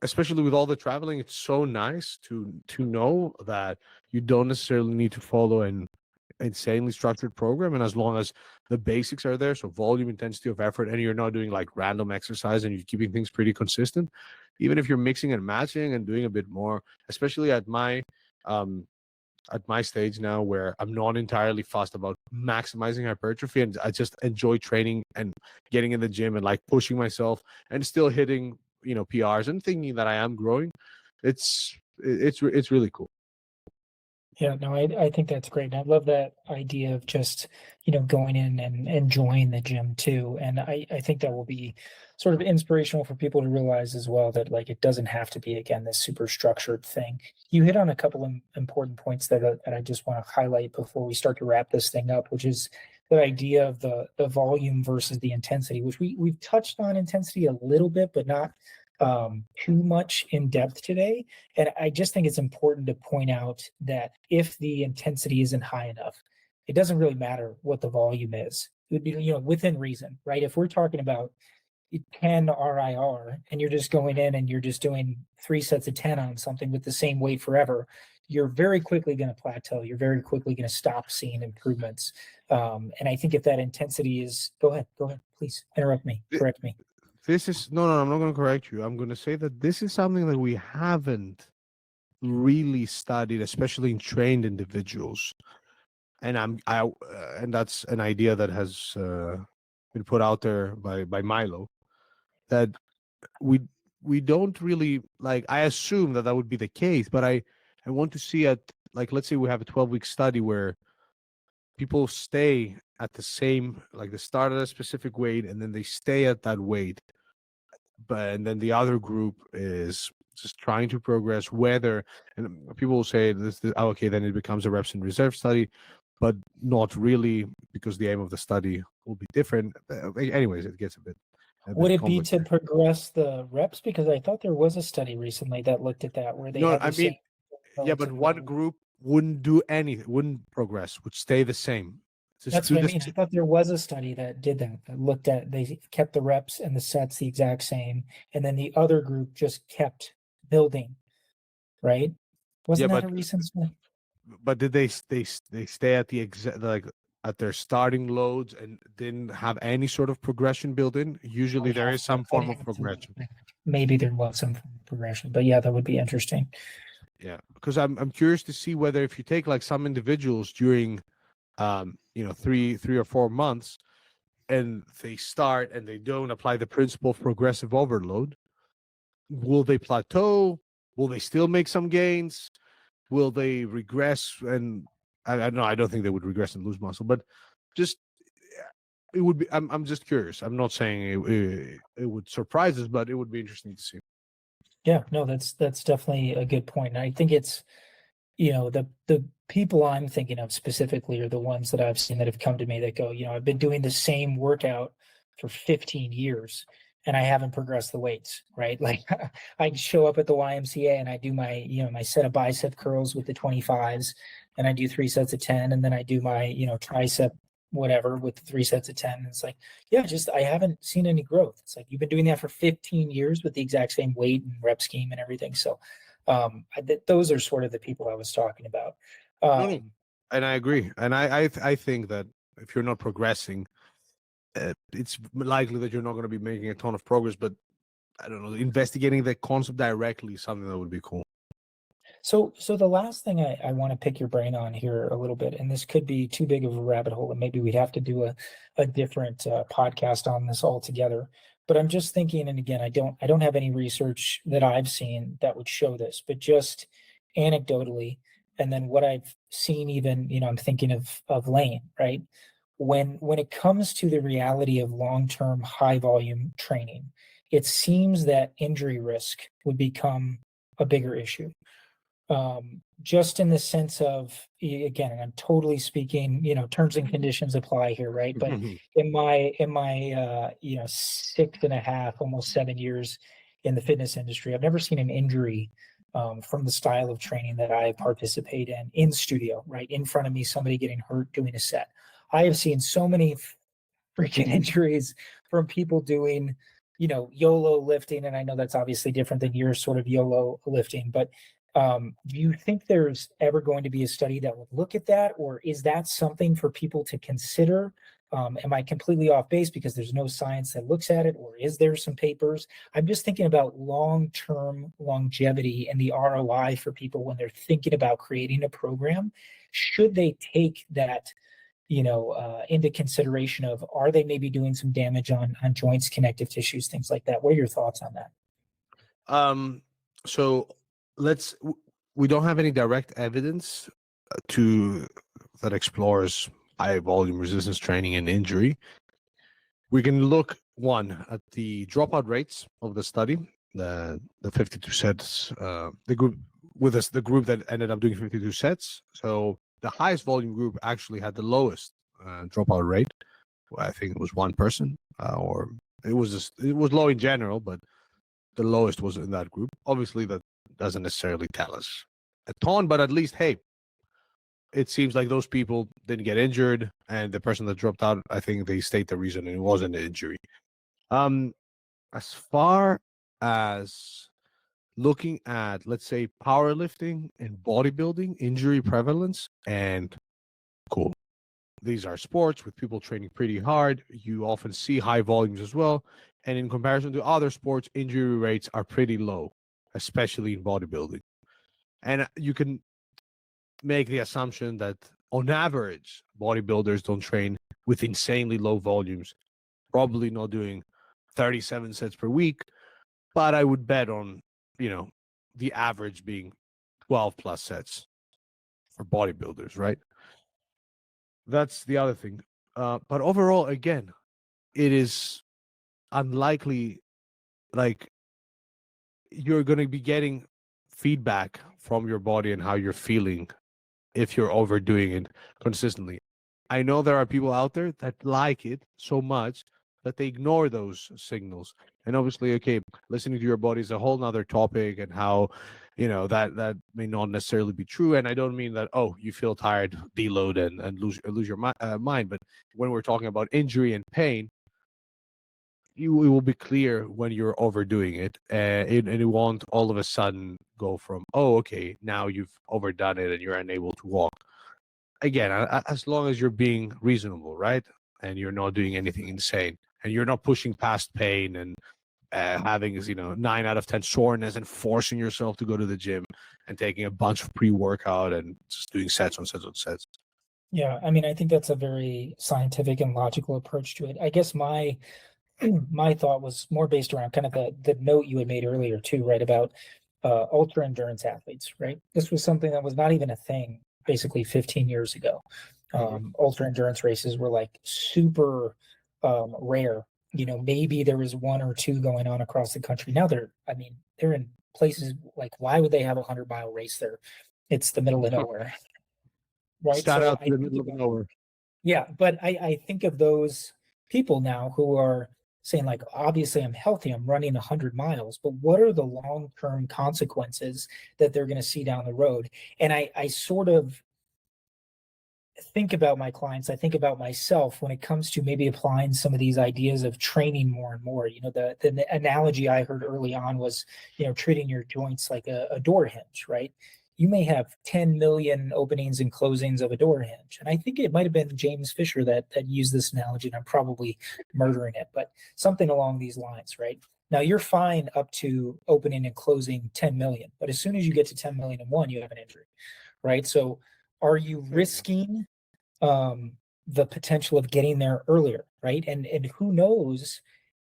especially with all the traveling, it's so nice to know that you don't necessarily need to follow an insanely structured program, and as long as the basics are there, so volume, intensity of effort, and you're not doing like random exercise and you're keeping things pretty consistent, even if you're mixing and matching and doing a bit more, especially at my stage now where I'm not entirely fussed about maximizing hypertrophy, and I just enjoy training and getting in the gym and like pushing myself and still hitting, PRs and thinking that I am growing. It's really cool. Yeah, no, I think that's great. And I love that idea of just, going in and enjoying the gym too. And I think that will be sort of inspirational for people to realize as well that like it doesn't have to be, again, this super structured thing. You hit on a couple of important points that I just want to highlight before we start to wrap this thing up, which is the idea of the volume versus the intensity, which we've touched on intensity a little bit, but not too much in depth today. And I just think it's important to point out that if the intensity isn't high enough, it doesn't really matter what the volume is. It would be, within reason, right? If we're talking about 10 RIR and you're just going in and you're just doing 3 sets of 10 on something with the same weight forever, you're very quickly going to plateau. You're very quickly going to stop seeing improvements. And I think if that intensity is, go ahead, please interrupt me, correct me. This is no, I'm not going to correct you. I'm going to say that this is something that we haven't really studied, especially in trained individuals. And and that's an idea that has been put out there by Milo, that we don't really like. I assume that would be the case, but I want to see at, like, let's say we have a 12-week study where people stay at the same, like they start at a specific weight and then they stay at that weight, and then the other group is just trying to progress, whether, and people will say okay, then it becomes a reps and reserve study, but not really, because the aim of the study will be different. Anyways, it gets a bit would it be to progress the reps? Because I thought there was a study recently that looked at that where they had the same yeah, but one group wouldn't do anything, wouldn't progress, would stay the same. That's what I mean. I thought there was a study that did that looked at, they kept the reps and the sets the exact same, and then the other group just kept building, right? Wasn't that a recent study? But did they stay at the exact, like, at their starting loads and didn't have any sort of progression built in? Usually there is some form of progression. Maybe there was some form of progression, but yeah, that would be interesting. Yeah, because I'm curious to see whether, if you take like some individuals during 3 or 4 months and they start and they don't apply the principle of progressive overload, will they plateau? Will they still make some gains? Will they regress? And I don't know, I don't think they would regress and lose muscle, but just, it would be, I'm just curious. I'm not saying it would surprise us, but it would be interesting to see. Yeah, no, that's definitely a good point. And I think it's, the people I'm thinking of specifically are the ones that I've seen that have come to me that go, I've been doing the same workout for 15 years and I haven't progressed the weights, right? Like I show up at the YMCA and I do my, my set of bicep curls with the 25s, and I do 3 sets of 10, and then I do my, tricep whatever with the 3 sets of 10. And it's like, yeah, I haven't seen any growth. It's like, you've been doing that for 15 years with the exact same weight and rep scheme and everything. So those are sort of the people I was talking about. And I agree. And I think that if you're not progressing, it's likely that you're not going to be making a ton of progress. But I don't know, investigating the concept directly is something that would be cool. So the last thing I want to pick your brain on here a little bit, and this could be too big of a rabbit hole, and maybe we'd have to do a different podcast on this altogether. But I'm just thinking, and again, I don't have any research that I've seen that would show this, but just anecdotally, and then what I've seen, even, I'm thinking of Lane, right? When it comes to the reality of long-term high volume training, it seems that injury risk would become a bigger issue. Just in the sense of, again, and I'm totally speaking, terms and conditions apply here, right? But in my 6.5, almost 7 years in the fitness industry, I've never seen an injury from the style of training that I participate in studio, right? In front of me, somebody getting hurt doing a set. I have seen so many freaking injuries from people doing, YOLO lifting. And I know that's obviously different than your sort of YOLO lifting, but do you think there's ever going to be a study that would look at that, or is that something for people to consider Am I completely off base because there's no science that looks at it, or is there some papers? I'm just thinking about long-term longevity and the ROI for people when they're thinking about creating a program. Should they take that, into consideration of, are they maybe doing some damage on joints, connective tissues, things like that? What are your thoughts on that? So we don't have any direct evidence that explores high volume resistance training and injury. We can look at the dropout rates of the study, the 52 sets, the group the group that ended up doing 52 sets. So the highest volume group actually had the lowest dropout rate. I think it was one person, or it was low in general, but the lowest was in that group. Obviously, that doesn't necessarily tell us a ton, but at least, hey, it seems like those people didn't get injured, and the person that dropped out, I think they state the reason, and it wasn't an injury. As far as looking at, let's say, powerlifting and bodybuilding injury prevalence, and cool, these are sports with people training pretty hard. You often see high volumes as well. And in comparison to other sports, injury rates are pretty low, especially in bodybuilding. And you can make the assumption that on average, bodybuilders don't train with insanely low volumes, probably not doing 37 sets per week. But I would bet on, the average being 12 plus sets for bodybuilders, right? That's the other thing. But overall, again, it is unlikely, like, you're going to be getting feedback from your body and how you're feeling if you're overdoing it consistently. I know there are people out there that like it so much that they ignore those signals. And obviously, okay, listening to your body is a whole nother topic, and how, that may not necessarily be true. And I don't mean that, oh, you feel tired, deload and lose your mind. But when we're talking about injury and pain, it will be clear when you're overdoing it, and it won't all of a sudden go from, oh, okay, now you've overdone it and you're unable to walk. Again, as long as you're being reasonable, right? And you're not doing anything insane, and you're not pushing past pain and having 9 out of 10 soreness and forcing yourself to go to the gym and taking a bunch of pre-workout and just doing sets on sets on sets. Yeah, I mean, I think that's a very scientific and logical approach to it. I guess my thought was more based around kind of the note you had made earlier too, right? About ultra endurance athletes, right? This was something that was not even a thing basically 15 years ago. Ultra endurance races were like super rare. Maybe there was one or two going on across the country. Now they're in places like, why would they have 100-mile race there? It's the middle of nowhere, right? Shout So out to the middle of nowhere. yeah, but I think of those people now who are saying, like, obviously I'm healthy, I'm running 100 miles, but what are the long-term consequences that they're going to see down the road? And I sort of think about my clients, I think about myself when it comes to maybe applying some of these ideas of training more and more. The analogy I heard early on was, treating your joints like a door hinge, right? You may have 10 million openings and closings of a door hinge. And I think it might have been James Fisher that used this analogy, and I'm probably murdering it, but something along these lines, right? Now you're fine up to opening and closing 10 million, but as soon as you get to 10 million and one, you have an injury, right? So are you risking the potential of getting there earlier, right? And who knows,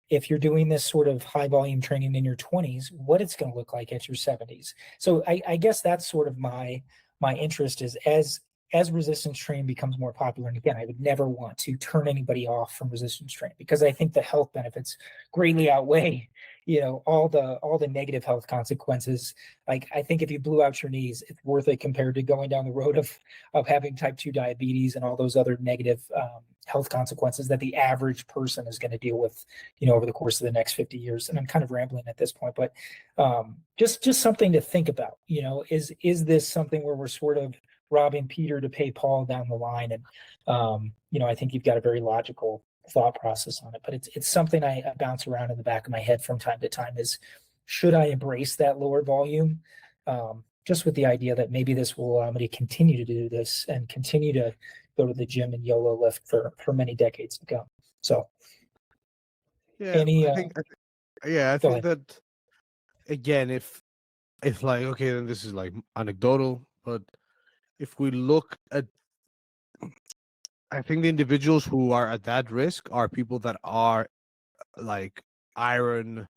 if you're doing this sort of high volume training in your 20s, what it's going to look like at your 70s. So I guess that's sort of my interest, is as resistance training becomes more popular. And again, I would never want to turn anybody off from resistance training, because I think the health benefits greatly outweigh, all the negative health consequences. Like, I think if you blew out your knees, it's worth it compared to going down the road of having type 2 diabetes and all those other negative health consequences that the average person is going to deal with, over the course of the next 50 years. And I'm kind of rambling at this point, but just something to think about. Is this something where we're sort of robbing Peter to pay Paul down the line? And I think you've got a very logical thought process on it, but it's something I bounce around in the back of my head from time to time, is, should I embrace that lower volume, just with the idea that maybe this will allow me to continue to do this and continue to go to the gym and YOLO lift for many decades to come. So Yeah, any I think, I go think ahead. that again, if like, okay, then this is like anecdotal, but if we look at, I think the individuals who are at that risk are people that are like iron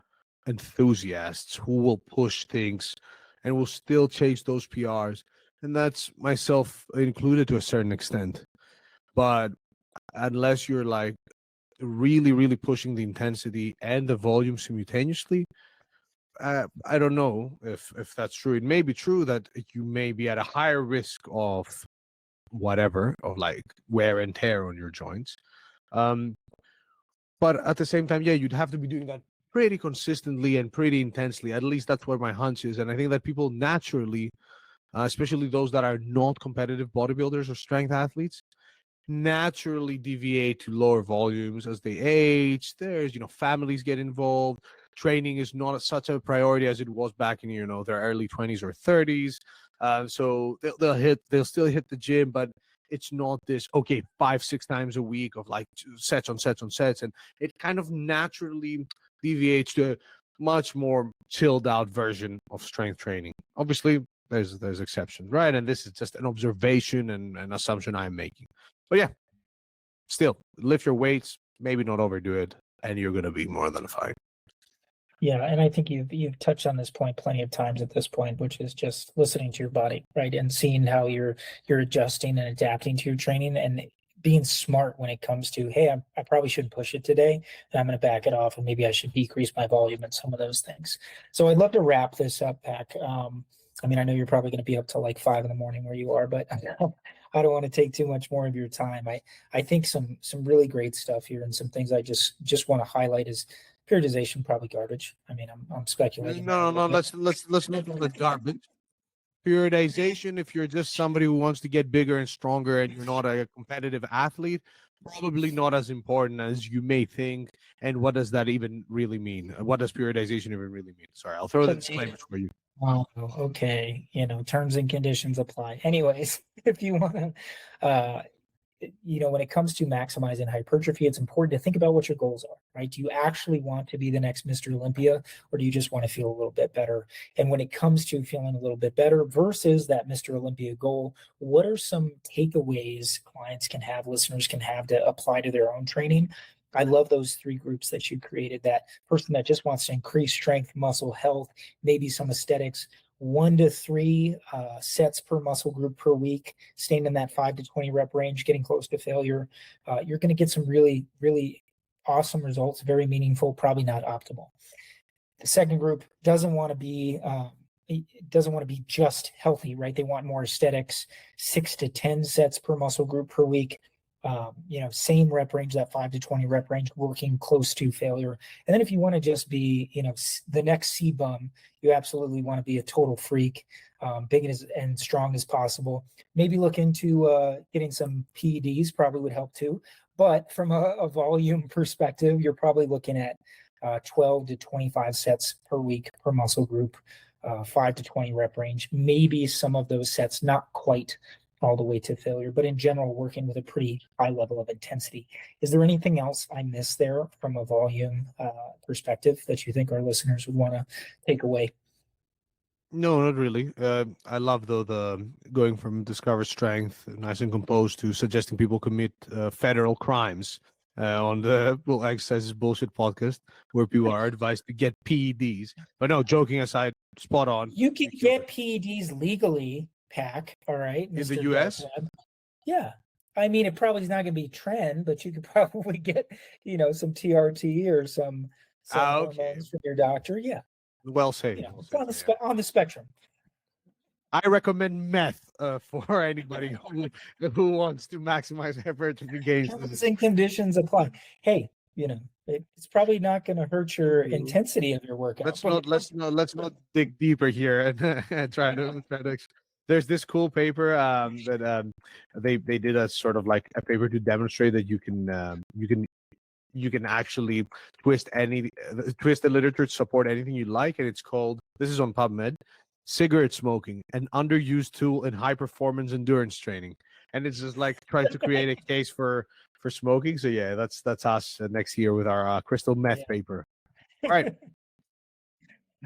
enthusiasts who will push things and will still chase those PRs. And that's myself included to a certain extent. But unless you're like really, really pushing the intensity and the volume simultaneously, I don't know if that's true. It may be true that you may be at a higher risk of whatever, of like wear and tear on your joints. Um, but at the same time, yeah, you'd have to be doing that pretty consistently and pretty intensely. At least that's where my hunch is. And I think that people naturally, especially those that are not competitive bodybuilders or strength athletes, naturally deviate to lower volumes as they age. There's, families get involved. Training is not such a priority as it was back in, their early 20s or 30s. So they'll still hit the gym, but it's not this, okay, 5-6 times a week of like sets on sets on sets. And it kind of naturally deviates to a much more chilled out version of strength training. Obviously, there's exceptions, right? And this is just an observation and an assumption I'm making. But yeah, still lift your weights, maybe not overdo it, and you're gonna be more than fine. Yeah, and I think you've touched on this point plenty of times at this point, which is just listening to your body, right? And seeing how you're adjusting and adapting to your training and being smart when it comes to, hey, I probably shouldn't push it today, and I'm going to back it off, and maybe I should decrease my volume and some of those things. So I'd love to wrap this up, Pak. I mean, I know you're probably going to be up till like 5 a.m. where you are, but I don't want to take too much more of your time. I think some really great stuff here, and some things I just want to highlight is periodization, probably garbage. I mean, I'm speculating. No. Let's not call it garbage. Periodization, if you're just somebody who wants to get bigger and stronger and you're not a competitive athlete, probably not as important as you may think. And what does that even really mean? What does periodization even really mean? Sorry, I'll throw the disclaimers for you. Oh, okay. Terms and conditions apply. Anyways, if you want to, when it comes to maximizing hypertrophy, it's important to think about what your goals are, right? Do you actually want to be the next Mr. Olympia, or do you just want to feel a little bit better? And when it comes to feeling a little bit better versus that Mr. Olympia goal, what are some takeaways clients can have, listeners can have to apply to their own training? I love those 3 groups that you created. That person that just wants to increase strength, muscle, health, maybe some aesthetics, 1 to 3 sets per muscle group per week, staying in that 5 to 20 rep range, getting close to failure. You're going to get some really, really awesome results, very meaningful, probably not optimal. The second group doesn't want to be just healthy, right? They want more aesthetics, 6 to 10 sets per muscle group per week. Same rep range, that 5 to 20 rep range, working close to failure. And then if you want to just be, the next C bum, you absolutely want to be a total freak, big and strong as possible. Maybe look into getting some PEDs, probably would help too. But from a volume perspective, you're probably looking at 12 to 25 sets per week per muscle group, 5 to 20 rep range. Maybe some of those sets not quite all the way to failure, but in general, working with a pretty high level of intensity. Is there anything else I missed there from a volume perspective that you think our listeners would want to take away? No, not really. I love though the going from discover strength, nice and composed, to suggesting people commit federal crimes on the Exercises Bullshit podcast, where people are advised to get PEDs. But no, joking aside, spot on. You can get PEDs legally, Pak. All right, in the Mr. U.S. Yeah, I mean, it probably is not going to be trend, but you could probably get, some TRT or some hormones from your doctor. Yeah, Well said. On the spectrum. I recommend meth for anybody who wants to maximize hypertrophy gains. Terms and conditions apply. Hey, it's probably not going to hurt your intensity of your workout. Let's not dig deeper here and try to. There's this cool paper that they did a sort of like a paper to demonstrate that you can actually twist the literature to support anything you like, and it's called, this is on PubMed, cigarette smoking, an underused tool in high performance endurance training. and it's just like trying to create a case for smoking. So yeah, that's us next year with our crystal meth Yeah. paper. All right,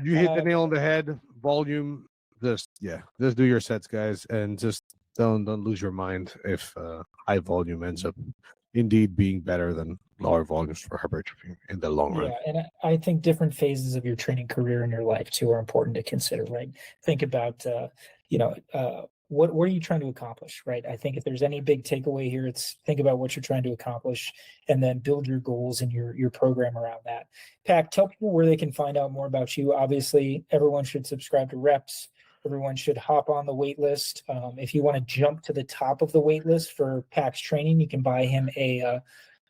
you hit the Uh, nail on the head. Volume, just do your sets, guys, and just don't lose your mind if high volume ends up indeed being better than lower volumes for hypertrophy in the long run. Yeah, and I think different phases of your training career in your life too are important to consider, right? Think about, what are you trying to accomplish, right? I think if there's any big takeaway here, it's think about what you're trying to accomplish, and then build your goals and your program around that. Pac, tell people where they can find out more about you. Obviously, everyone should subscribe to Reps. Everyone should hop on the wait list. If you want to jump to the top of the wait list for Pac's training, you can buy him a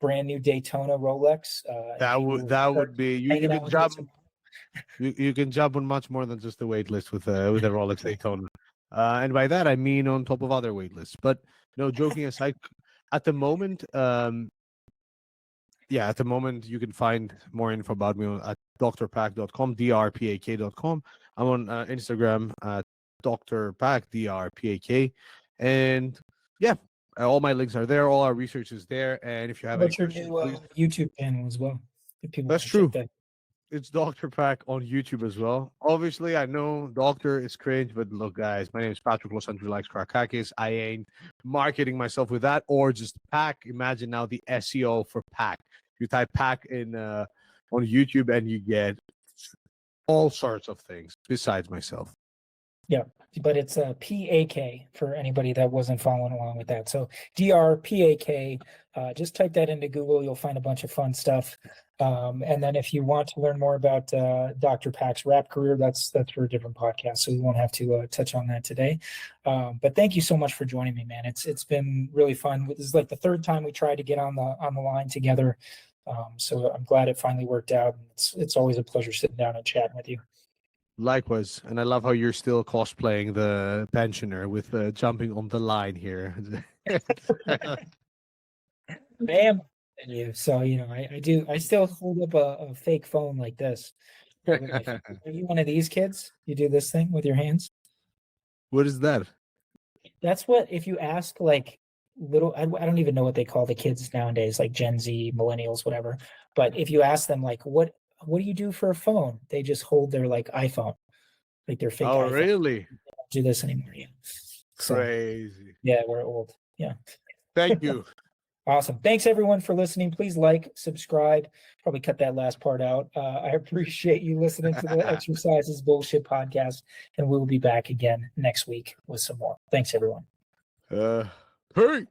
brand new Daytona Rolex. That would be you hanging can out with jump us. you can jump on much more than just the wait list with a Rolex Daytona. And by that I mean on top of other wait lists. But no, joking aside, at the moment, at the moment you can find more info about me at drpak.com, drpak.com. I'm on Instagram at drpak, drpak, and yeah, all my links are there. All our research is there. And if you How have any about your questions, new please. YouTube channel as well? If people That's want to check true. that. It's Dr. Pack on YouTube as well. Obviously, I know Doctor is cringe, but look, guys, my name is Pak Androulakis Korakakis. I ain't marketing myself with that or just Pack. Imagine now the SEO for Pack. You type Pack in on YouTube and you get all sorts of things besides myself. Yeah, but it's a PAK for anybody that wasn't following along with that. So DRPAK, just type that into Google. You'll find a bunch of fun stuff. And then if you want to learn more about Dr. Pac's rap career, that's for a different podcast. So we won't have to touch on that today. But thank you so much for joining me, man. It's been really fun. This is like the third time we tried to get on the line together. So I'm glad it finally worked out. It's always a pleasure sitting down and chatting with you. Likewise, and I love how you're still cosplaying the pensioner with jumping on the line here. Bam. You. So, I still hold up a fake phone like this. Are you one of these kids? You do this thing with your hands? What is that? That's what, if you ask like I don't even know what they call the kids nowadays, like Gen Z, millennials, whatever. But if you ask them like, what do you do for a phone? They just hold their like iPhone, like their fake Oh, iPhone. really? They don't do this anymore. Yeah. So, Crazy. yeah, we're old. Yeah. Thank you. Awesome. Thanks everyone for listening. Please like, subscribe, probably cut that last part out. I appreciate you listening to the Exercises Bullshit podcast, and we'll be back again next week with some more. Thanks everyone. Peace.